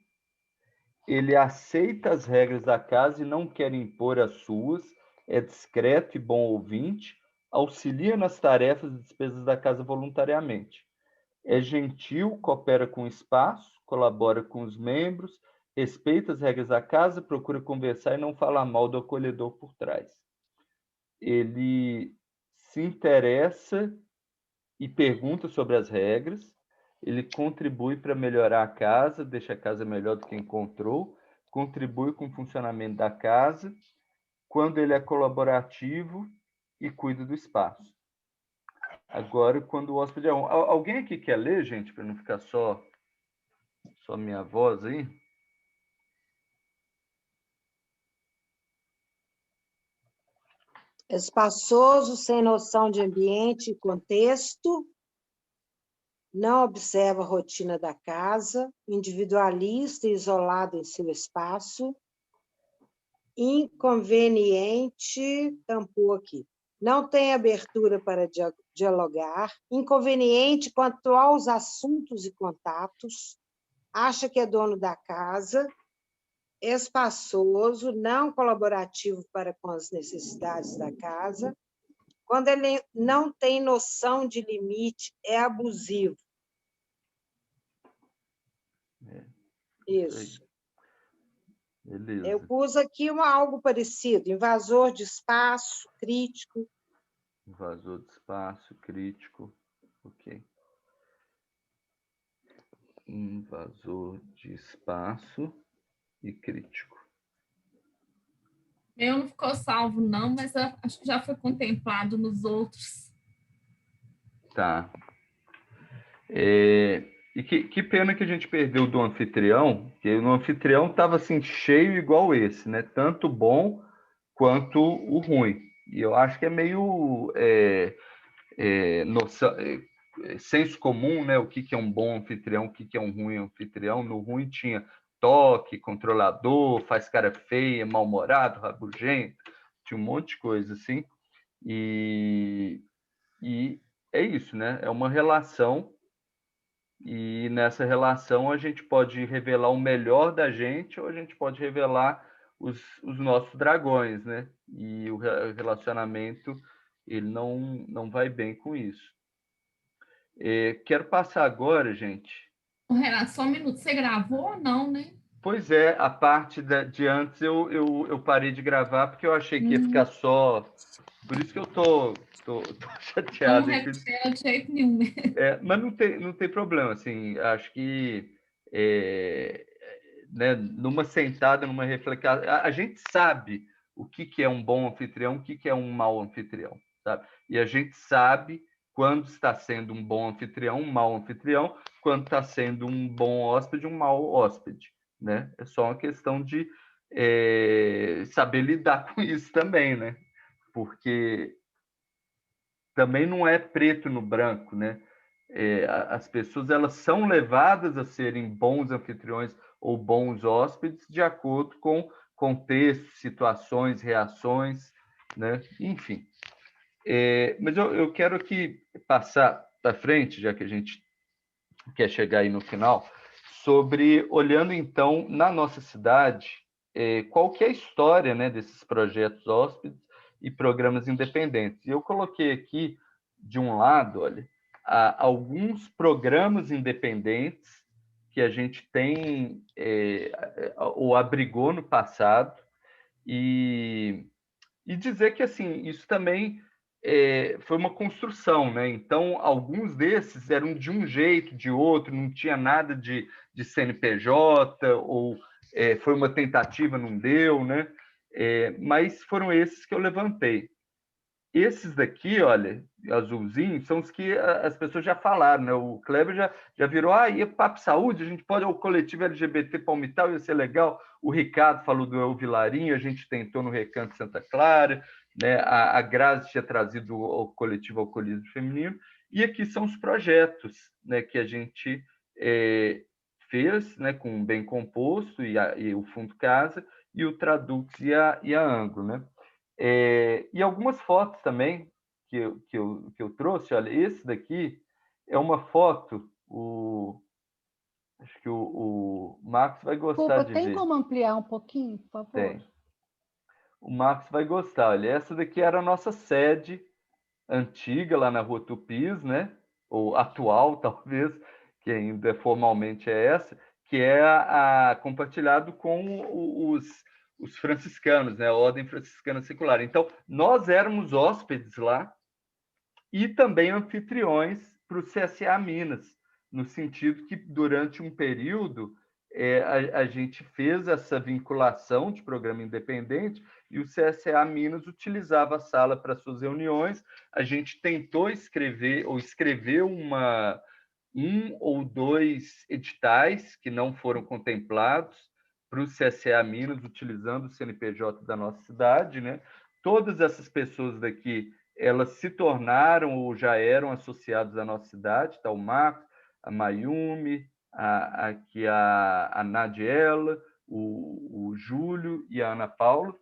Ele aceita as regras da casa e não quer impor as suas. É discreto e bom ouvinte. Auxilia nas tarefas e despesas da casa voluntariamente. É gentil, coopera com o espaço, colabora com os membros, respeita as regras da casa, procura conversar e não falar mal do acolhedor por trás. Ele se interessa e pergunta sobre as regras, ele contribui para melhorar a casa, deixa a casa melhor do que encontrou, contribui com o funcionamento da casa, quando ele é colaborativo e cuida do espaço. Agora, quando o hóspede é um... Alguém aqui quer ler, gente, para não ficar só minha voz aí? Espaçoso, sem noção de ambiente e contexto, não observa a rotina da casa, individualista e isolado em seu espaço, inconveniente, tampou aqui, não tem abertura para dialogar, inconveniente quanto aos assuntos e contatos, acha que é dono da casa, espaçoso, não colaborativo para com as necessidades da casa. Quando ele não tem noção de limite, é abusivo. Isso. Beleza. Eu pus aqui algo parecido, invasor de espaço, crítico. Invasor de espaço, crítico. Ok. Invasor de espaço e crítico. Meu não ficou salvo, não, mas acho que já foi contemplado nos outros. Tá. E que pena que a gente perdeu do anfitrião, porque o anfitrião estava assim, cheio igual esse, né? Tanto bom quanto o ruim. E eu acho que é meio senso comum, né? O que é um bom anfitrião, o que é um ruim anfitrião. No ruim tinha toque, controlador, faz cara feia, mal-humorado, rabugento, tinha um monte de coisa assim. E é isso, né? É uma relação, e nessa relação a gente pode revelar o melhor da gente ou a gente pode revelar os nossos dragões, né? E o relacionamento, ele não vai bem com isso. Quero passar agora, gente. Renato, só um minuto. Você gravou ou não, né? Pois é, a parte de antes eu parei de gravar porque eu achei que ia ficar só... Por isso que eu tô chateado. Não recupera de jeito nenhum. Mas não tem problema, assim, acho que né, numa sentada, numa reflexão, a gente sabe o que é um bom anfitrião, o que é um mau anfitrião, sabe? E a gente sabe quando está sendo um bom anfitrião, um mau anfitrião, quando está sendo um bom hóspede, um mau hóspede, né? É só uma questão de saber lidar com isso também, né? Porque também não é preto no branco, né? As pessoas, elas são levadas a serem bons anfitriões ou bons hóspedes de acordo com contextos, situações, reações, né? Enfim. Mas eu quero aqui passar para frente, já que a gente quer chegar aí no final, sobre, olhando então na nossa cidade, qual que é a história, né, desses projetos hóspedes e programas independentes. E eu coloquei aqui, de um lado, olha, alguns programas independentes que a gente tem ou abrigou no passado, e dizer que assim isso também foi uma construção, né? Então, alguns desses eram de um jeito, de outro, não tinha nada de CNPJ, ou foi uma tentativa, não deu, né? Mas foram esses que eu levantei. Esses daqui, olha, azulzinhos, são os que as pessoas já falaram, né? O Kleber já virou, ia Papo Saúde, a gente pode, o coletivo LGBT Palmital, ia ser legal. O Ricardo falou do El Vilarinho, a gente tentou no Recanto Santa Clara, né? A Grazi tinha trazido o coletivo Alcoolismo Feminino, e aqui são os projetos, né, que a gente fez, né, com o Bem Composto e o Fundo Casa, e o Tradux e a Anglo, né? E algumas fotos também que eu trouxe. Olha, esse daqui é uma foto, acho que o Marcos vai gostar de tem ver. como ampliar um pouquinho, por favor? Tem. O Marcos vai gostar. Olha, essa daqui era a nossa sede antiga, lá na Rua Tupis, né? Ou atual, talvez, que ainda formalmente é essa, que é compartilhado com os franciscanos, né? A Ordem Franciscana Secular. Então, nós éramos hóspedes lá e também anfitriões para o CSA Minas, no sentido que, durante um período, a gente fez essa vinculação de programa independente e o CSA Minas utilizava a sala para suas reuniões. A gente tentou escrever, ou escreveu um ou dois editais que não foram contemplados para o CSA Minas, utilizando o CNPJ da nossa cidade, né? Todas essas pessoas daqui, elas se tornaram ou já eram associados à nossa cidade, tá? O Marcos, a Mayumi, aqui a Nadiela, o Júlio e a Ana Paula.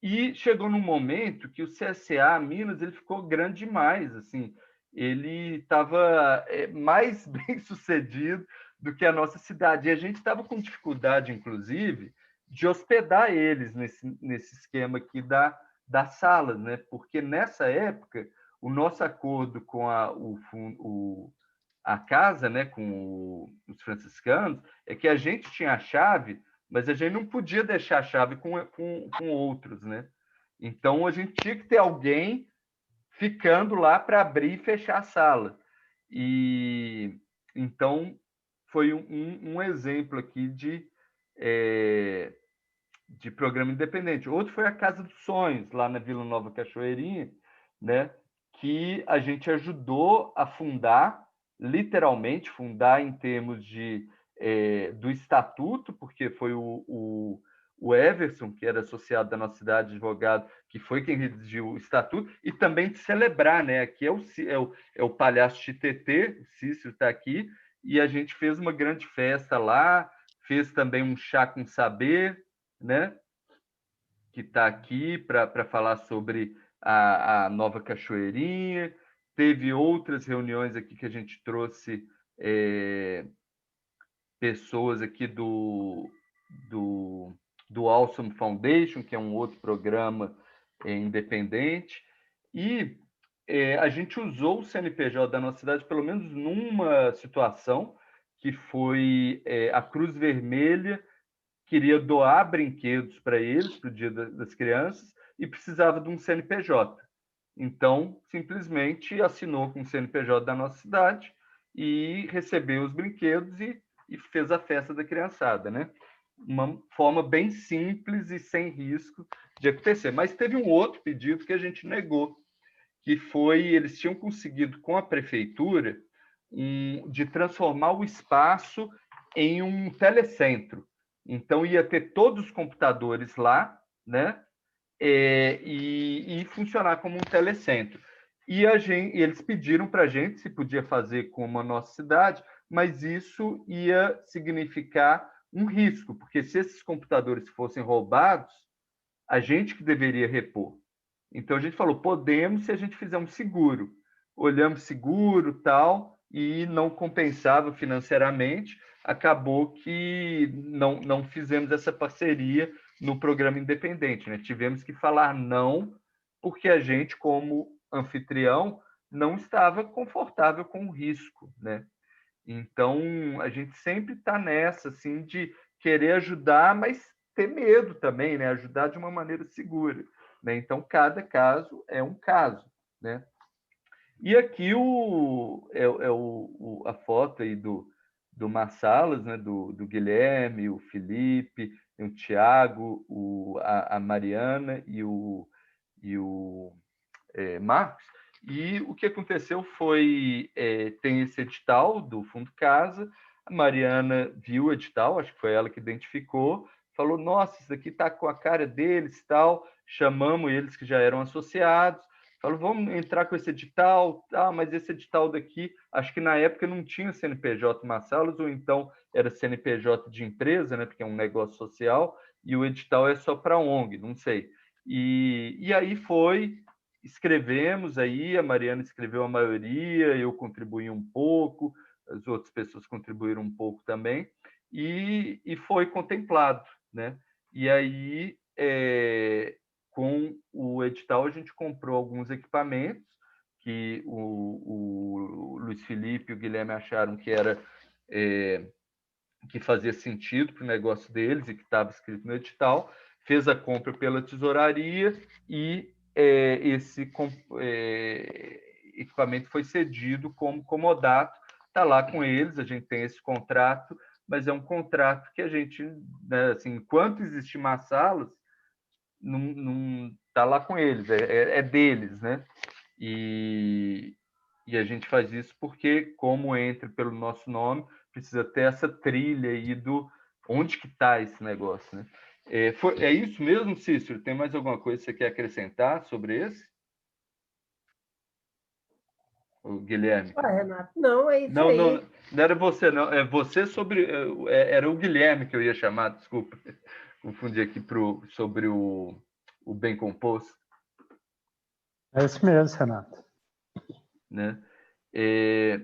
E chegou num momento que o CSA Minas ele ficou grande demais, assim, ele estava mais bem sucedido do que a nossa cidade. E a gente estava com dificuldade, inclusive, de hospedar eles nesse esquema aqui das salas, né? Porque nessa época o nosso acordo com a casa, né, com os franciscanos, é que a gente tinha a chave, mas a gente não podia deixar a chave com outros, né? Então a gente tinha que ter alguém ficando lá para abrir e fechar a sala. E então foi um exemplo aqui de programa independente. Outro foi a Casa dos Sonhos, lá na Vila Nova Cachoeirinha, né? Que a gente ajudou a fundar, literalmente fundar em termos do estatuto, porque foi o Everson, que era associado da nossa cidade, advogado, que foi quem redigiu o estatuto, e também de celebrar, né? Aqui é o Palhaço Chitetê, o Cícero está aqui, e a gente fez uma grande festa lá, fez também um chá com saber, né? Que está aqui para falar sobre a nova Cachoeirinha. Teve outras reuniões aqui que a gente trouxe pessoas aqui do Awesome Foundation, que é um outro programa independente. E a gente usou o CNPJ da nossa cidade, pelo menos numa situação, que foi a Cruz Vermelha queria doar brinquedos para eles, para o Dia das Crianças, e precisava de um CNPJ. Então, simplesmente assinou com o CNPJ da nossa cidade e recebeu os brinquedos e fez a festa da criançada, né? Uma forma bem simples e sem risco de acontecer. Mas teve um outro pedido que a gente negou, que foi, eles tinham conseguido com a prefeitura de transformar o espaço em um telecentro. Então, ia ter todos os computadores lá, né? E funcionar como um telecentro. E eles pediram para a gente se podia fazer como a nossa cidade, mas isso ia significar um risco, porque se esses computadores fossem roubados, a gente que deveria repor. Então, a gente falou, podemos se a gente fizer um seguro. Olhamos seguro, tal, e não compensava financeiramente, acabou que não fizemos essa parceria no programa independente, né? Tivemos que falar não, porque a gente, como anfitrião, não estava confortável com o risco, né? Então, a gente sempre está nessa, assim, de querer ajudar, mas ter medo também, né? Ajudar de uma maneira segura, né? Então, cada caso é um caso, né? E aqui a foto aí do Massalas, né? Do Guilherme, o Felipe, o Tiago, a Mariana e o Marcos. E o que aconteceu foi, tem esse edital do Fundo Casa, a Mariana viu o edital, acho que foi ela que identificou, falou, nossa, isso aqui está com a cara deles, tal, chamamos eles que já eram associados, falou, vamos entrar com esse edital, mas esse edital daqui, acho que na época não tinha CNPJ Massalas, ou então era CNPJ de empresa, né, porque é um negócio social, e o edital é só para ONG, não sei. E aí escrevemos aí, a Mariana escreveu a maioria, eu contribuí um pouco, as outras pessoas contribuíram um pouco também, e foi contemplado, né? E aí, com o edital, a gente comprou alguns equipamentos que o Luiz Felipe e o Guilherme acharam que fazia sentido para o negócio deles e que estava escrito no edital, fez a compra pela tesouraria e esse equipamento foi cedido como comodato, está lá com eles, a gente tem esse contrato, mas é um contrato que a gente, né, assim, enquanto existir Massalas, não está lá com eles, é deles, né? E a gente faz isso porque, como entra pelo nosso nome, precisa ter essa trilha aí do onde que está esse negócio, né? É isso mesmo, Cícero? Tem mais alguma coisa que você quer acrescentar sobre esse? O Guilherme? Renato, não, é isso não, aí. Não era você, não. É você sobre... Era o Guilherme que eu ia chamar, desculpa. Confundi aqui sobre o o Bem Composto. É isso mesmo, Renato. Né? E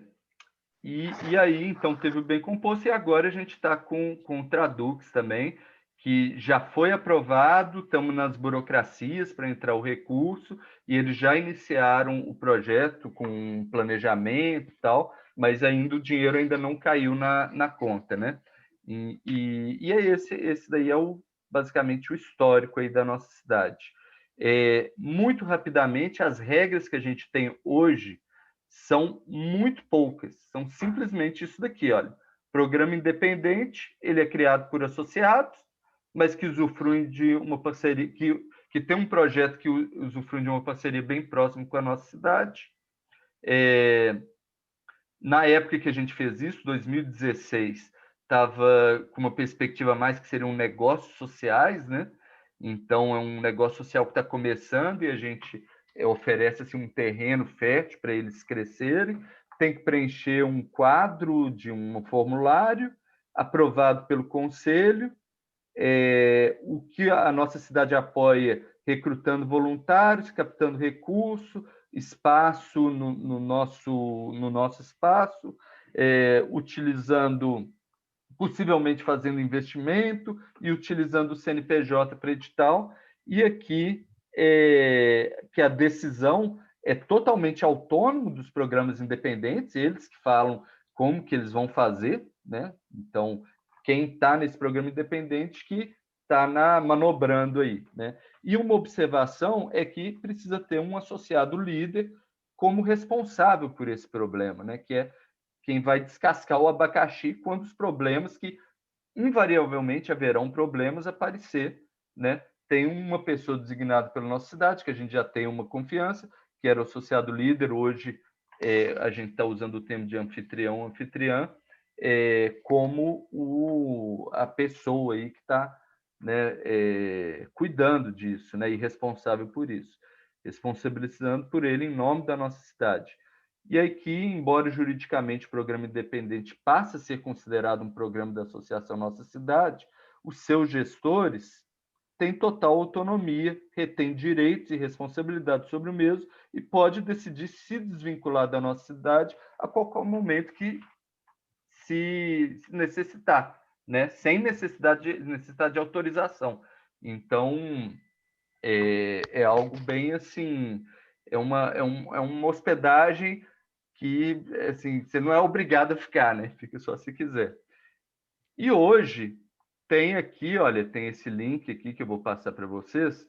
aí, então, teve o Bem Composto, e agora a gente está com o Tradux também, que já foi aprovado, estamos nas burocracias para entrar o recurso, e eles já iniciaram o projeto com planejamento e tal, mas ainda o dinheiro ainda não caiu na conta, né? E é esse daí é basicamente o histórico aí da nossa cidade. Muito rapidamente, as regras que a gente tem hoje são muito poucas, são simplesmente isso daqui, olha. Programa independente, ele é criado por associados, mas que usufruem de uma parceria, que tem um projeto que usufrui de uma parceria bem próxima com a nossa cidade. Na época que a gente fez isso, 2016, estava com uma perspectiva mais que seriam negócios sociais, né? Então, é um negócio social que está começando e a gente oferece assim, um terreno fértil para eles crescerem. Tem que preencher um quadro de um formulário aprovado pelo conselho, o que a nossa cidade apoia, recrutando voluntários, captando recurso, espaço no nosso espaço, utilizando, possivelmente fazendo investimento e utilizando o CNPJ para edital. E aqui que a decisão é totalmente autônoma dos programas independentes, eles que falam como que eles vão fazer, né? Então, quem está nesse programa independente que está manobrando aí, né? E uma observação é que precisa ter um associado líder como responsável por esse problema, né? Que é quem vai descascar o abacaxi quando os problemas, que invariavelmente haverão problemas, aparecer, né? Tem uma pessoa designada pela nossa cidade, que a gente já tem uma confiança, que era o associado líder, hoje a gente está usando o termo de anfitrião, anfitriã, como a pessoa aí que está, né, cuidando disso, né, e responsável por isso, responsabilizando por ele em nome da nossa cidade. E aqui, embora juridicamente o programa independente passe a ser considerado um programa da Associação Nossa Cidade, os seus gestores têm total autonomia, retêm direitos e responsabilidades sobre o mesmo e pode decidir se desvincular da nossa cidade a qualquer momento que se necessitar, né? Sem necessidade de autorização. Então, é algo bem assim, é uma hospedagem que assim, você não é obrigado a ficar, né? Fica só se quiser. E hoje tem aqui, olha, tem esse link aqui que eu vou passar para vocês,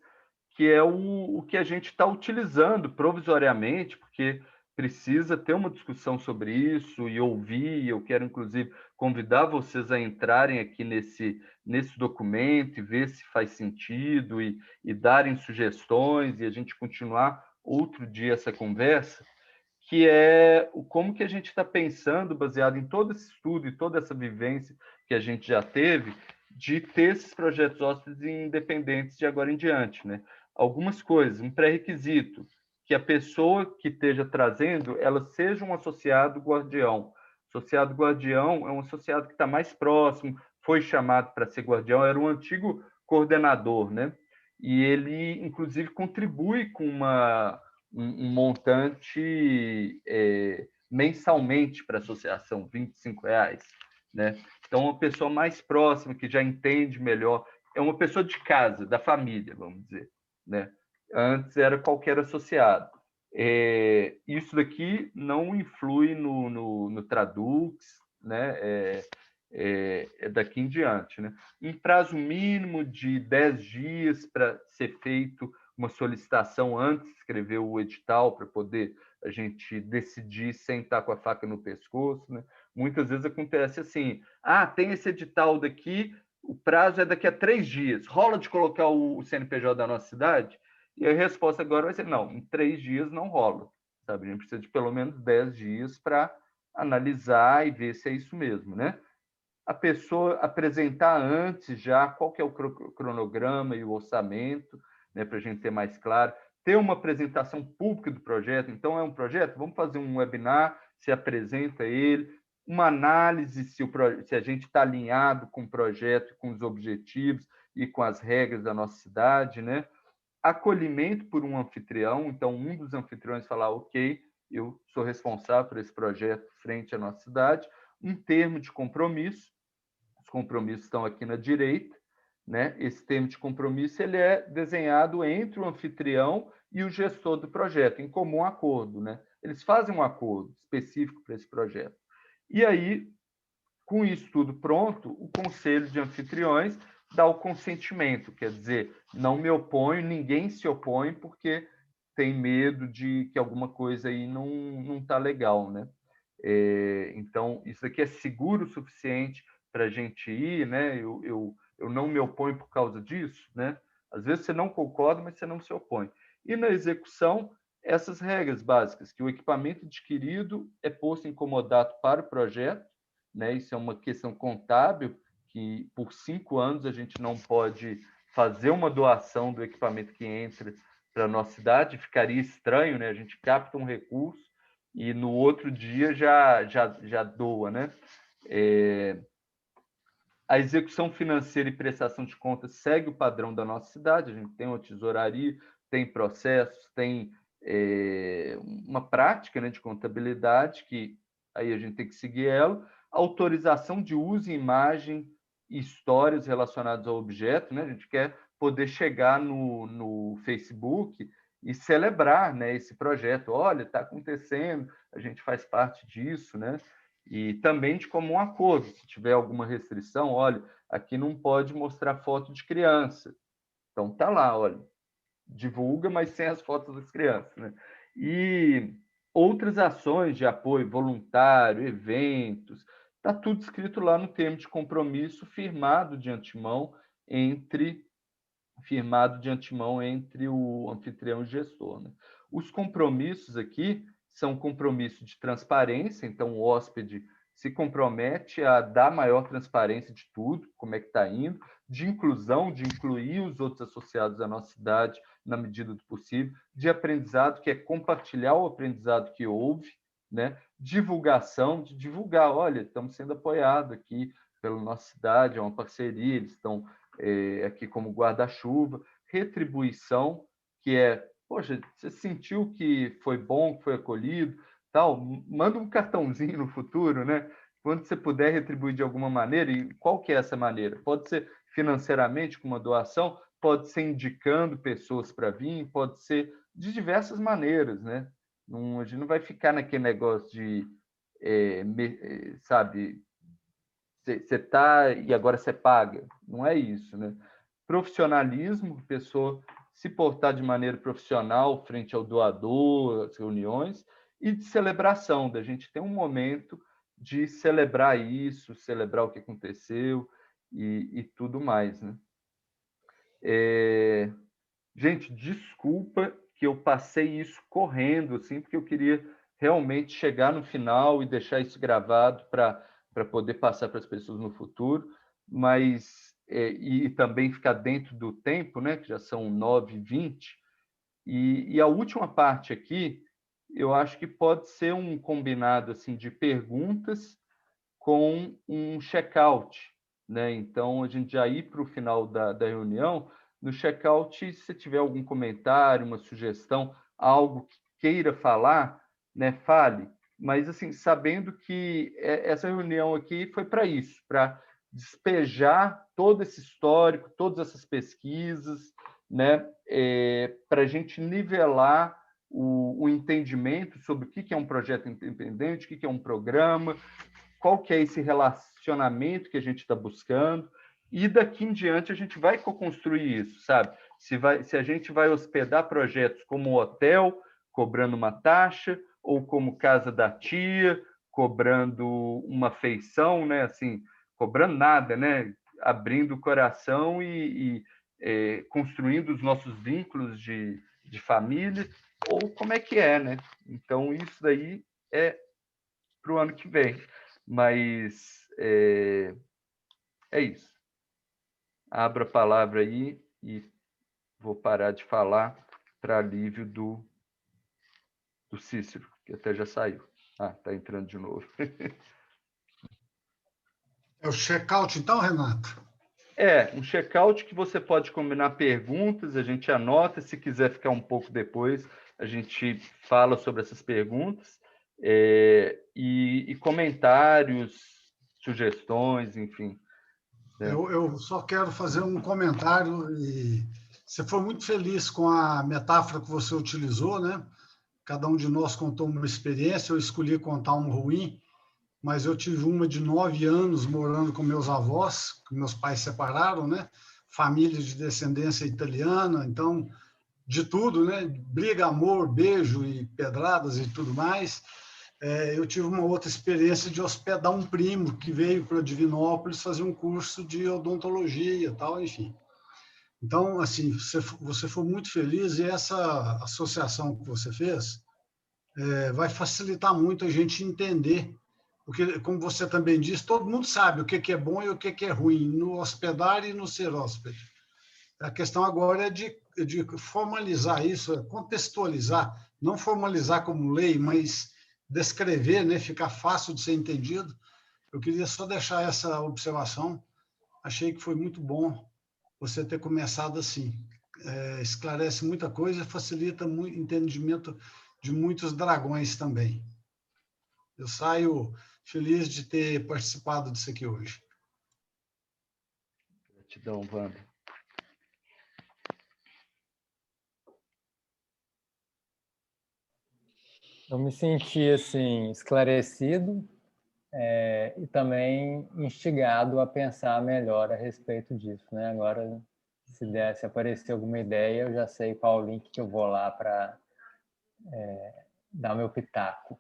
que é o que a gente está utilizando provisoriamente, porque precisa ter uma discussão sobre isso e ouvir. Eu quero, inclusive, convidar vocês a entrarem aqui nesse documento e ver se faz sentido e darem sugestões e a gente continuar outro dia essa conversa, que é como que a gente está pensando, baseado em todo esse estudo e toda essa vivência que a gente já teve, de ter esses projetos hóspedes independentes de agora em diante, né? Algumas coisas, um pré-requisito, que a pessoa que esteja trazendo, ela seja um associado guardião. Associado guardião é um associado que está mais próximo, foi chamado para ser guardião, era um antigo coordenador, né? E ele, inclusive, contribui com um montante mensalmente para a associação, R$ 25, né? Então, uma pessoa mais próxima, que já entende melhor, é uma pessoa de casa, da família, vamos dizer, né? Antes era qualquer associado. Isso daqui não influi no Tradux, né? Daqui em diante, né? Um prazo mínimo de 10 dias para ser feito uma solicitação antes de escrever o edital, para poder a gente decidir sem estar com a faca no pescoço, né? Muitas vezes acontece assim, tem esse edital daqui, o prazo é daqui a 3 dias, rola de colocar o CNPJ da nossa cidade? E a resposta agora vai ser, não, em 3 dias não rola, sabe? A gente precisa de pelo menos 10 dias para analisar e ver se é isso mesmo, né? A pessoa apresentar antes já qual que é o cronograma e o orçamento, né, para a gente ter mais claro, ter uma apresentação pública do projeto. Então, é um projeto, vamos fazer um webinar, se apresenta ele, uma análise se a gente está alinhado com o projeto, com os objetivos e com as regras da nossa cidade, né? acolhimento por um anfitrião. Então, um dos anfitriões falar, ok, eu sou responsável por esse projeto frente à nossa cidade, um termo de compromisso, os compromissos estão aqui na direita, né? Esse termo de compromisso ele é desenhado entre o anfitrião e o gestor do projeto, em comum acordo, né? Eles fazem um acordo específico para esse projeto. E aí, com isso tudo pronto, o conselho de anfitriões dá o consentimento, quer dizer, não me oponho, ninguém se opõe porque tem medo de que alguma coisa aí não está legal, né? Então, isso aqui é seguro o suficiente para a gente ir, né? Eu não me oponho por causa disso, né? Às vezes você não concorda, mas você não se opõe. E na execução, essas regras básicas, que o equipamento adquirido é posto em comodato para o projeto, né? Isso é uma questão contábil, que por 5 anos a gente não pode fazer uma doação do equipamento que entra para a nossa cidade, ficaria estranho, né? A gente capta um recurso e no outro dia já doa, né? A execução financeira e prestação de contas segue o padrão da nossa cidade, a gente tem uma tesouraria, tem processos, tem uma prática, né, de contabilidade, que aí a gente tem que seguir ela, autorização de uso, imagem e histórias relacionadas ao objeto, né? A gente quer poder chegar no Facebook e celebrar, né, esse projeto. Olha, está acontecendo, a gente faz parte disso, né? E também de comum acordo, se tiver alguma restrição, olha, aqui não pode mostrar foto de criança. Então tá lá, olha, divulga, mas sem as fotos das crianças, né? E outras ações de apoio voluntário, eventos, tá tudo escrito lá no termo de compromisso firmado de antemão entre o anfitrião e o gestor, né? Os compromissos aqui são compromissos de transparência, então o hóspede se compromete a dar maior transparência de tudo, como é que está indo, de inclusão, de incluir os outros associados à nossa cidade na medida do possível, de aprendizado, que é compartilhar o aprendizado que houve, né? Divulgação, de divulgar, olha, estamos sendo apoiados aqui pela nossa cidade, é uma parceria, eles estão aqui como guarda-chuva, retribuição, que é, poxa, você sentiu que foi bom, que foi acolhido, tal, manda um cartãozinho no futuro, né? Quando você puder retribuir de alguma maneira, e qual que é essa maneira? Pode ser financeiramente, com uma doação, pode ser indicando pessoas para vir, pode ser de diversas maneiras, né? A gente não vai ficar naquele negócio de, sabe, você está e agora você paga. Não é isso, né? Profissionalismo, a pessoa se portar de maneira profissional frente ao doador, às reuniões, e de celebração, da gente ter um momento de celebrar isso, celebrar o que aconteceu e tudo mais, né? Gente, desculpa que eu passei isso correndo, assim, porque eu queria realmente chegar no final e deixar isso gravado para poder passar para as pessoas no futuro, mas e também ficar dentro do tempo, né, que já são 9h20. E a última parte aqui, eu acho que pode ser um combinado assim de perguntas com um check-out, né? Então, a gente já ir para o final da reunião, no check-out, se tiver algum comentário, uma sugestão, algo que queira falar, né, fale, mas assim, sabendo que essa reunião aqui foi para isso, para despejar todo esse histórico, todas essas pesquisas, né, para a gente nivelar o entendimento sobre o que é um projeto independente, o que é um programa, qual que é esse relacionamento que a gente está buscando, e daqui em diante a gente vai co-construir isso, sabe? Se a gente vai hospedar projetos como hotel, cobrando uma taxa, ou como casa da tia, cobrando uma feição, né? Assim, cobrando nada, né? Abrindo o coração e construindo os nossos vínculos de família, ou como é que é, né? Então, isso daí é para o ano que vem. Mas é isso. Abra a palavra aí e vou parar de falar para alívio do Cícero, que até já saiu. Ah, está entrando de novo. É o check-out, então, Renato? Um check-out que você pode combinar perguntas, a gente anota, se quiser ficar um pouco depois, a gente fala sobre essas perguntas, e comentários, sugestões, enfim. Eu só quero fazer um comentário. E você foi muito feliz com a metáfora que você utilizou, né? Cada um de nós contou uma experiência, eu escolhi contar uma ruim, mas eu tive uma de 9 anos morando com meus avós, que meus pais separaram, né? Família de descendência italiana, então, de tudo, né? Briga, amor, beijo e pedradas e tudo mais. Eu tive uma outra experiência de hospedar um primo que veio para Divinópolis fazer um curso de odontologia e tal, enfim. Então, assim, você foi muito feliz, e essa associação que você fez vai facilitar muito a gente entender, porque, como você também disse, todo mundo sabe o que é bom e o que é ruim, no hospedar e no ser hóspede. A questão agora é de formalizar isso, contextualizar, não formalizar como lei, mas descrever, né, ficar fácil de ser entendido. Eu queria só deixar essa observação. Achei que foi muito bom você ter começado assim. Esclarece muita coisa, facilita o entendimento de muitos dragões também. Eu saio feliz de ter participado disso aqui hoje. Gratidão, Wander. Eu me senti assim esclarecido e também instigado a pensar melhor a respeito disso, né? Agora, se aparecer alguma ideia, eu já sei qual link que eu vou lá para dar meu pitaco.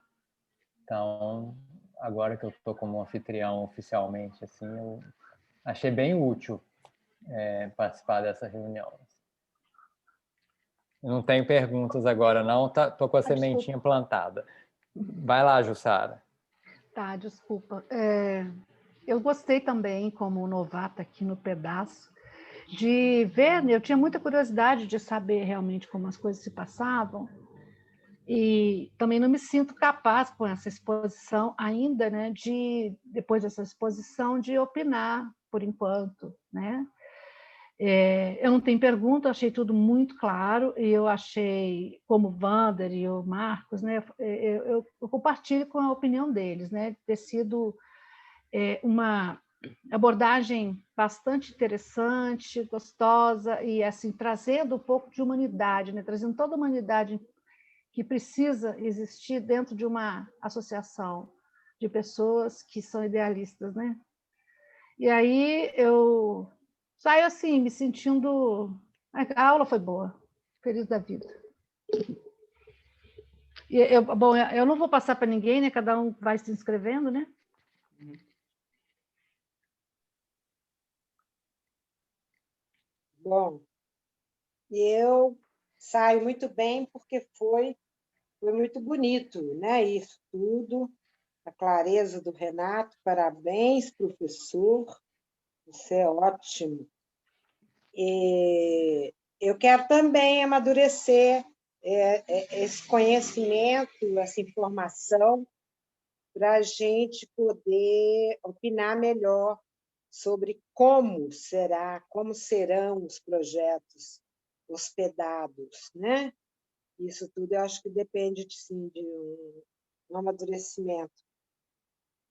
Então, agora que eu estou como anfitrião oficialmente, assim, eu achei bem útil participar dessa reunião. Não tenho perguntas agora, não. Estou com a sementinha plantada. Vai lá, Jussara. Tá, desculpa. Eu gostei também, como novata aqui no pedaço, de ver, eu tinha muita curiosidade de saber realmente como as coisas se passavam, e também não me sinto capaz com essa exposição ainda, né, depois dessa exposição, de opinar, por enquanto, né? Eu não tenho pergunta, eu achei tudo muito claro, e eu achei, como o Wander e o Marcos, né, eu compartilho com a opinião deles, né, de ter sido uma abordagem bastante interessante, gostosa, e assim, trazendo um pouco de humanidade, né, trazendo toda a humanidade que precisa existir dentro de uma associação de pessoas que são idealistas, né? E aí eu saio assim, me sentindo... A aula foi boa, feliz da vida. Bom, eu não vou passar para ninguém, né? Cada um vai se inscrevendo, né? Bom, eu saio muito bem porque foi muito bonito, né? Isso tudo, a clareza do Renato, parabéns, professor, isso é ótimo. E eu quero também amadurecer esse conhecimento, essa informação, para a gente poder opinar melhor sobre como serão os projetos hospedados, né? Isso tudo eu acho que depende, sim, de um amadurecimento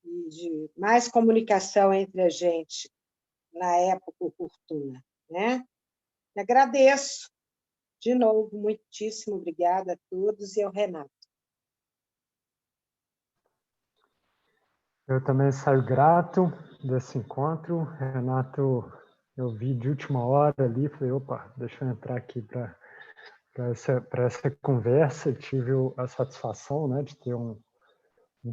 e de mais comunicação entre a gente na época oportuna, né? Agradeço de novo, muitíssimo obrigada a todos e ao Renato. Eu também saio grato desse encontro. Renato, eu vi de última hora ali, falei, opa, deixa eu entrar aqui para essa conversa. Tive a satisfação, né, de ter um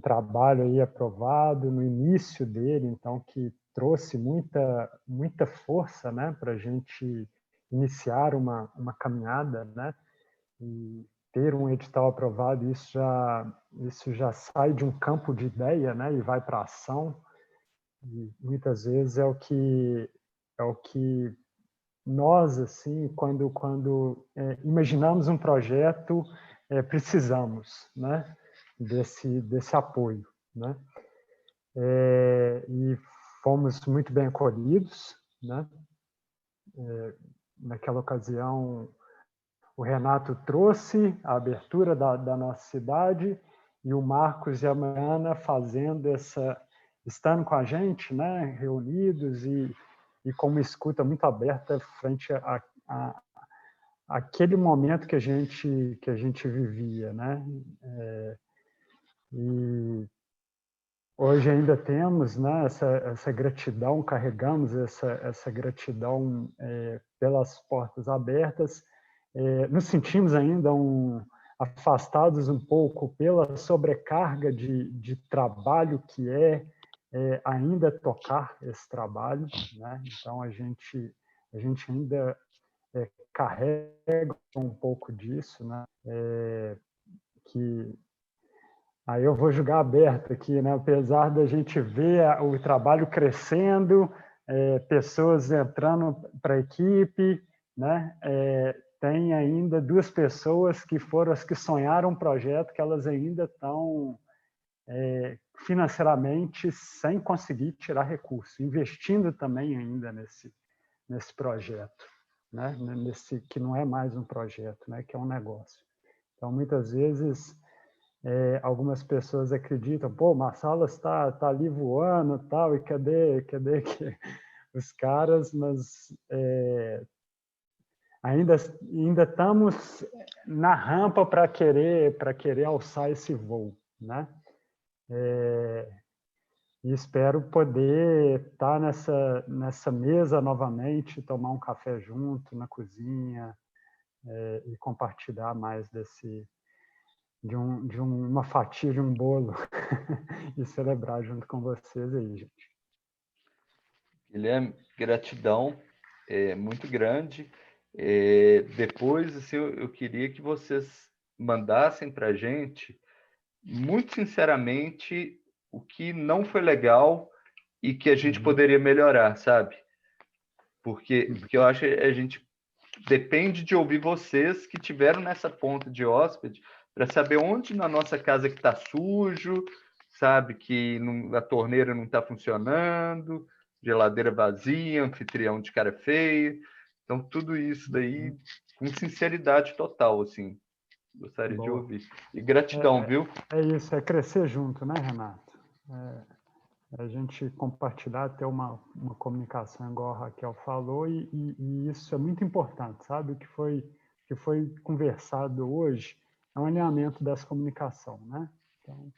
trabalho aí aprovado no início dele, então que trouxe muita força, né, para a gente iniciar uma caminhada, né, e ter um edital aprovado, isso já sai de um campo de ideia, né, e vai para a ação. E muitas vezes é o que nós, assim, quando imaginamos um projeto, precisamos, né, desse apoio, né? E fomos muito bem acolhidos, né? Naquela ocasião, o Renato trouxe a abertura da nossa cidade e o Marcos e a Mariana estando com a gente, né, reunidos e com uma escuta muito aberta frente a aquele momento que a gente vivia, né? E hoje ainda temos, né, essa gratidão, carregamos essa gratidão pelas portas abertas. Nos sentimos ainda afastados um pouco pela sobrecarga de trabalho que ainda tocar esse trabalho, né? Então a gente ainda carrega um pouco disso, né? Que aí eu vou jogar aberto aqui, né? Apesar da gente ver o trabalho crescendo, pessoas entrando para a equipe, né? Tem ainda 2 pessoas que foram as que sonharam um projeto que elas ainda estão financeiramente sem conseguir tirar recurso, investindo também ainda nesse projeto, né? Nesse que não é mais um projeto, né? Que é um negócio. Então, muitas vezes, algumas pessoas acreditam, pô, Marsalas está ali voando, tal, e cadê os caras? Mas ainda estamos na rampa para querer alçar esse voo, né? E espero poder estar nessa mesa novamente, tomar um café junto na cozinha e compartilhar mais de uma fatia de um bolo e celebrar junto com vocês aí, gente. Guilherme, gratidão muito grande. Depois, assim, eu queria que vocês mandassem para a gente, muito sinceramente, o que não foi legal e que a gente poderia melhorar, sabe? Porque eu acho que a gente depende de ouvir vocês que tiveram nessa ponta de hóspede para saber onde na nossa casa que está sujo, sabe, que a torneira não está funcionando, geladeira vazia, anfitrião de cara feia. Então, tudo isso daí com sinceridade total, assim. Gostaria de ouvir. E gratidão, viu? É isso, é crescer junto, né, Renato? A gente compartilhar, ter uma comunicação, igual a Raquel falou, e isso é muito importante, sabe? O que foi conversado hoje é um alinhamento dessa comunicação, né? Então,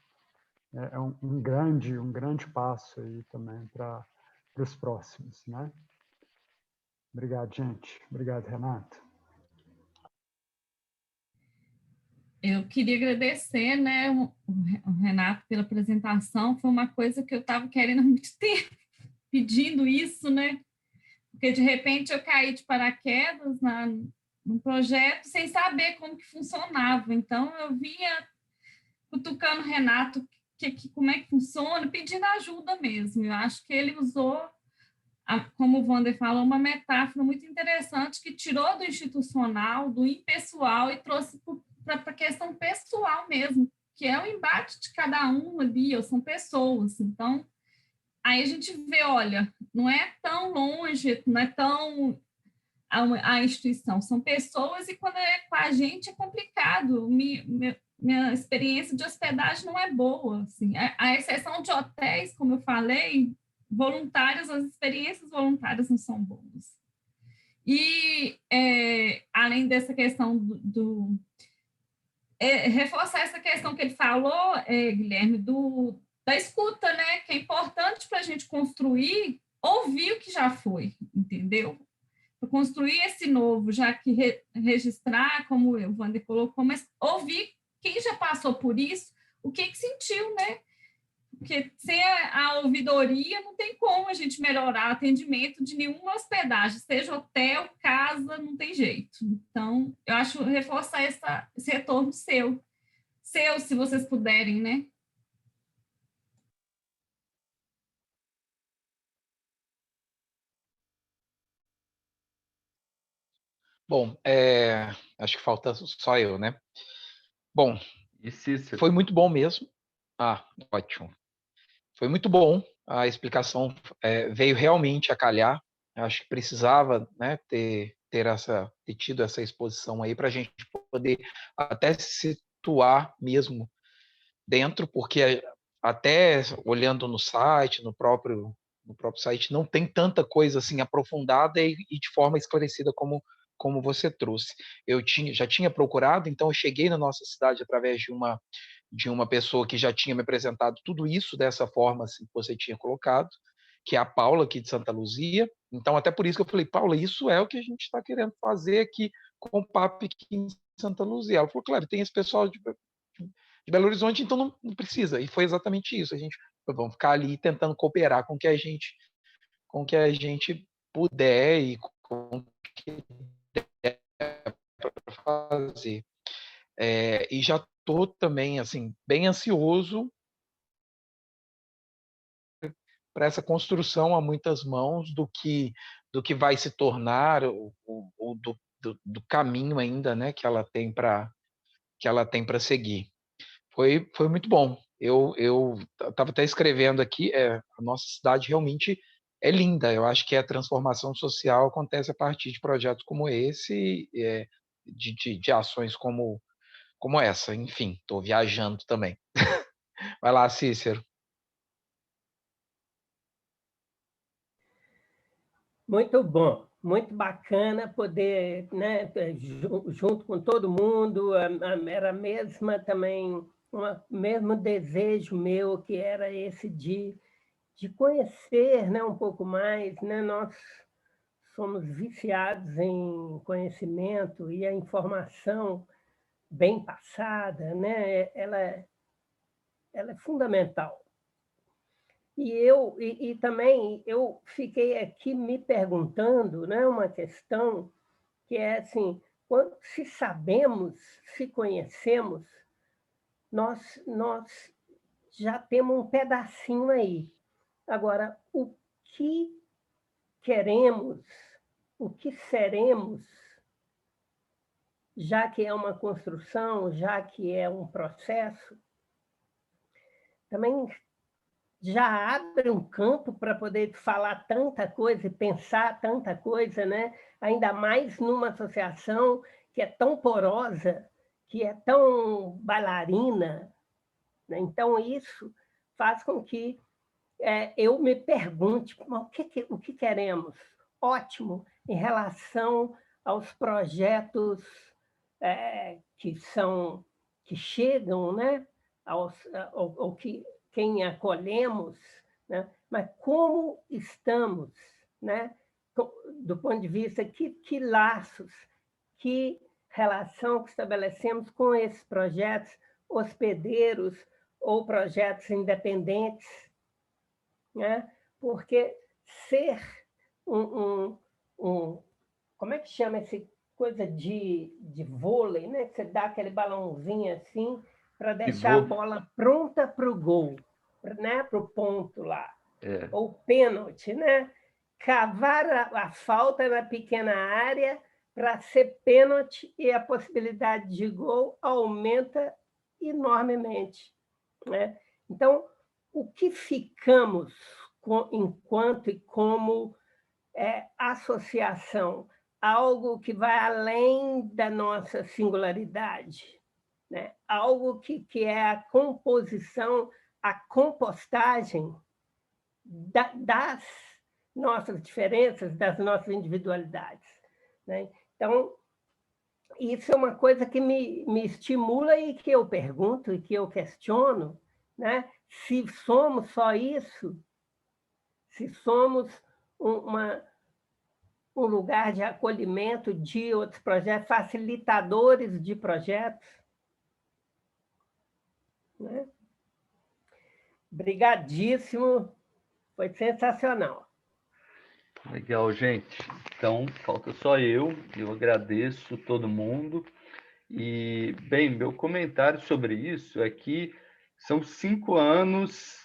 é um grande passo aí também para os próximos, né? Obrigado, gente. Obrigado, Renato. Eu queria agradecer, né, o Renato pela apresentação. Foi uma coisa que eu estava querendo há muito tempo, pedindo isso, né? Porque de repente eu caí de paraquedas num projeto sem saber como que funcionava. Então eu vinha cutucando o Renato como é que funciona, pedindo ajuda mesmo. Eu acho que ele usou, como o Wander falou, uma metáfora muito interessante que tirou do institucional, do impessoal e trouxe para a questão pessoal mesmo, que é o embate de cada um ali, são pessoas. Então, aí a gente vê, olha, não é tão longe, não é tão a instituição, são pessoas e quando é com a gente é complicado. Minha experiência de hospedagem não é boa, assim. A exceção de hotéis, como eu falei, voluntários, as experiências voluntárias não são boas. E, além dessa questão reforçar essa questão que ele falou, Guilherme, da escuta, né? Que é importante para a gente construir, ouvir o que já foi, entendeu? Para construir esse novo, já que registrar, como o Wander colocou, mas ouvir quem já passou por isso, o que sentiu, né? Porque sem a ouvidoria não tem como a gente melhorar o atendimento de nenhuma hospedagem, seja hotel, casa, não tem jeito. Então, eu acho reforçar esse retorno seu, se vocês puderem, né? Bom, acho que falta só eu, né? Bom, Cícero? Foi muito bom mesmo. Ótimo. Foi muito bom. A explicação veio realmente a calhar. Acho que precisava, né, ter tido essa exposição aí para a gente poder até se situar mesmo dentro, porque até olhando no site, no próprio site, não tem tanta coisa assim aprofundada e de forma esclarecida como você trouxe. Eu já tinha procurado, então eu cheguei na nossa cidade através de uma pessoa que já tinha me apresentado tudo isso dessa forma assim, que você tinha colocado, que é a Paula aqui de Santa Luzia. Então, até por isso que eu falei, Paula, isso é o que a gente está querendo fazer aqui com o PAP aqui em Santa Luzia. Ela falou, claro, tem esse pessoal de Belo Horizonte, então não precisa. E foi exatamente isso. A gente vamos ficar ali tentando cooperar com o que a gente puder e com o que der para fazer. E já estou também assim bem ansioso para essa construção a muitas mãos do que vai se tornar do caminho ainda, né, que ela tem para seguir. Foi muito bom. Eu estava até escrevendo aqui, a nossa cidade realmente é linda. Eu acho que a transformação social acontece a partir de projetos como esse, de ações como essa. Enfim, estou viajando também. Vai lá, Cícero. Muito bom, muito bacana poder, né, junto com todo mundo, era a mesma também, mesmo desejo meu, que era esse de conhecer, né, um pouco mais, né, nós somos viciados em conhecimento e a informação bem passada, né, ela é fundamental. E também eu fiquei aqui me perguntando, né, uma questão que é assim, se sabemos, se conhecemos, nós já temos um pedacinho aí. Agora, o que queremos, o que seremos, já que é uma construção, já que é um processo, também já abre um campo para poder falar tanta coisa e pensar tanta coisa, né? Ainda mais numa associação que é tão porosa, que é tão bailarina. Né? Então, isso faz com que eu me pergunte o que queremos. Ótimo, em relação aos projetos que chegam, né? ao que quem acolhemos, né? Mas como estamos, né? Do ponto de vista que laços, que relação que estabelecemos com esses projetos hospedeiros ou projetos independentes, né? Porque ser como é que chama esse coisa de vôlei, né? Você dá aquele balãozinho assim para deixar a bola pronta para o gol, né? Para o ponto lá. Ou pênalti, né? Cavar a falta na pequena área para ser pênalti e a possibilidade de gol aumenta enormemente. Né? Então, o que ficamos enquanto e como associação? Algo que vai além da nossa singularidade, né? Algo que é a composição, a compostagem das nossas diferenças, das nossas individualidades. Né? Então, isso é uma coisa que me estimula e que eu pergunto e que eu questiono, né? Se somos só isso, se somos um lugar de acolhimento de outros projetos, facilitadores de projetos. Né? Obrigadíssimo, foi sensacional. Legal, gente. Então, falta só eu agradeço todo mundo. E, bem, meu comentário sobre isso é que são 5 anos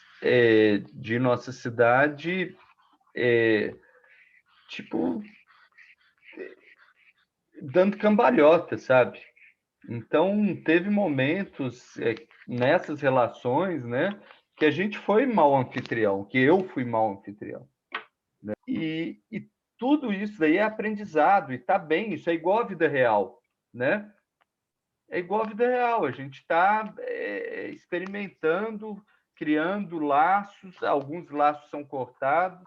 de nossa cidade, dando cambalhota, sabe? Então, teve momentos nessas relações, né, que a gente foi mau anfitrião, que eu fui mau anfitrião. Né? E tudo isso daí é aprendizado, e está bem, isso é igual à vida real, né? É igual à vida real, a gente está experimentando, criando laços, alguns laços são cortados,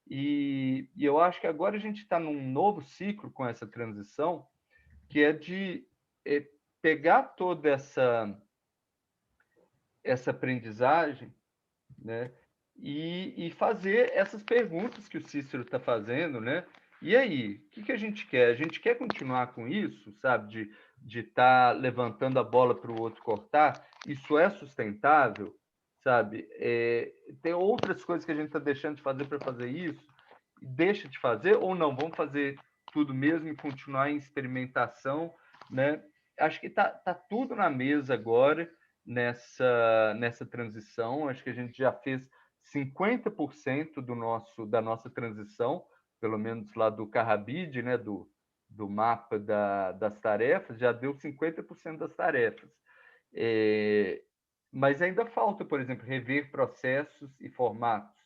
e eu acho que agora a gente está num novo ciclo com essa transição, que é de pegar toda essa aprendizagem, né? E fazer essas perguntas que o Cícero está fazendo, né? E aí, o que a gente quer? A gente quer continuar com isso, sabe? De estar levantando a bola para o outro cortar? Isso é sustentável, sabe? Tem outras coisas que a gente está deixando de fazer para fazer isso? Deixa de fazer ou não? Vamos fazer tudo mesmo e continuar em experimentação, né? Acho que tá tudo na mesa agora nessa transição. Acho que a gente já fez 50% da nossa transição, pelo menos lá do Carrabide, né, do mapa das tarefas, já deu 50% das tarefas. Mas ainda falta, por exemplo, rever processos e formatos,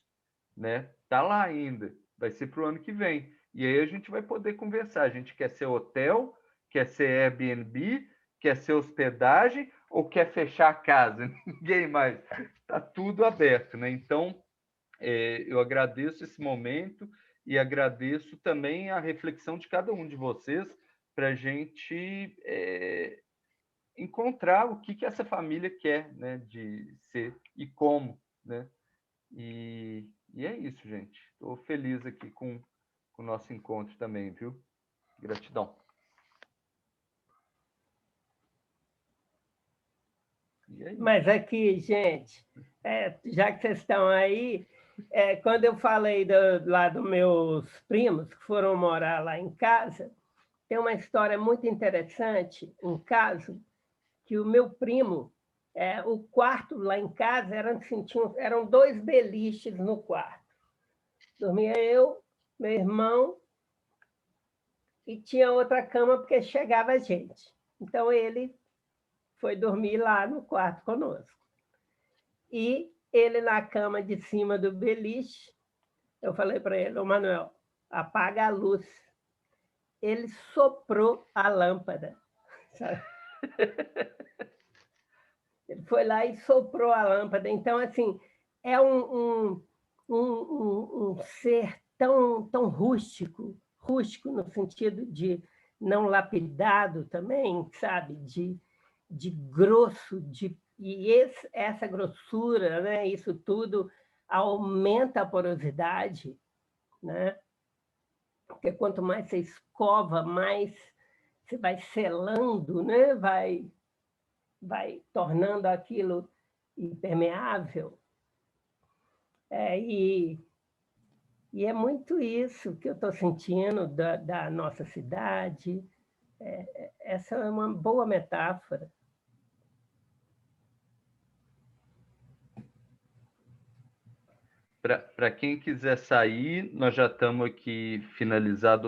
né? Tá lá ainda, vai ser para o ano que vem. E aí a gente vai poder conversar. A gente quer ser hotel, quer ser Airbnb, quer ser hospedagem ou quer fechar a casa? Ninguém mais. Está tudo aberto, né? Então, eu agradeço esse momento e agradeço também a reflexão de cada um de vocês para a gente encontrar o que essa família quer, né, de ser e como, né? E é isso, gente. Estou feliz aqui com o nosso encontro também, viu? Gratidão. Mas aqui, gente, já que vocês estão aí, quando eu falei lá dos meus primos que foram morar lá em casa, tem uma história muito interessante, um caso que o meu primo, o quarto lá em casa eram 2 beliches no quarto. Dormia eu, meu irmão, e tinha outra cama porque chegava gente. Então, ele foi dormir lá no quarto conosco. E ele na cama de cima do beliche, eu falei para ele, ô Manuel, apaga a luz. Ele soprou a lâmpada, sabe? Ele foi lá e soprou a lâmpada. Então, assim, é um ser tão rústico no sentido de não lapidado também, sabe? De grosso, essa grossura, né? Isso tudo aumenta a porosidade, né? Porque quanto mais você escova, mais você vai selando, né? Vai tornando aquilo impermeável. E é muito isso que eu estou sentindo da nossa cidade. Essa é uma boa metáfora. Para quem quiser sair, nós já estamos aqui finalizado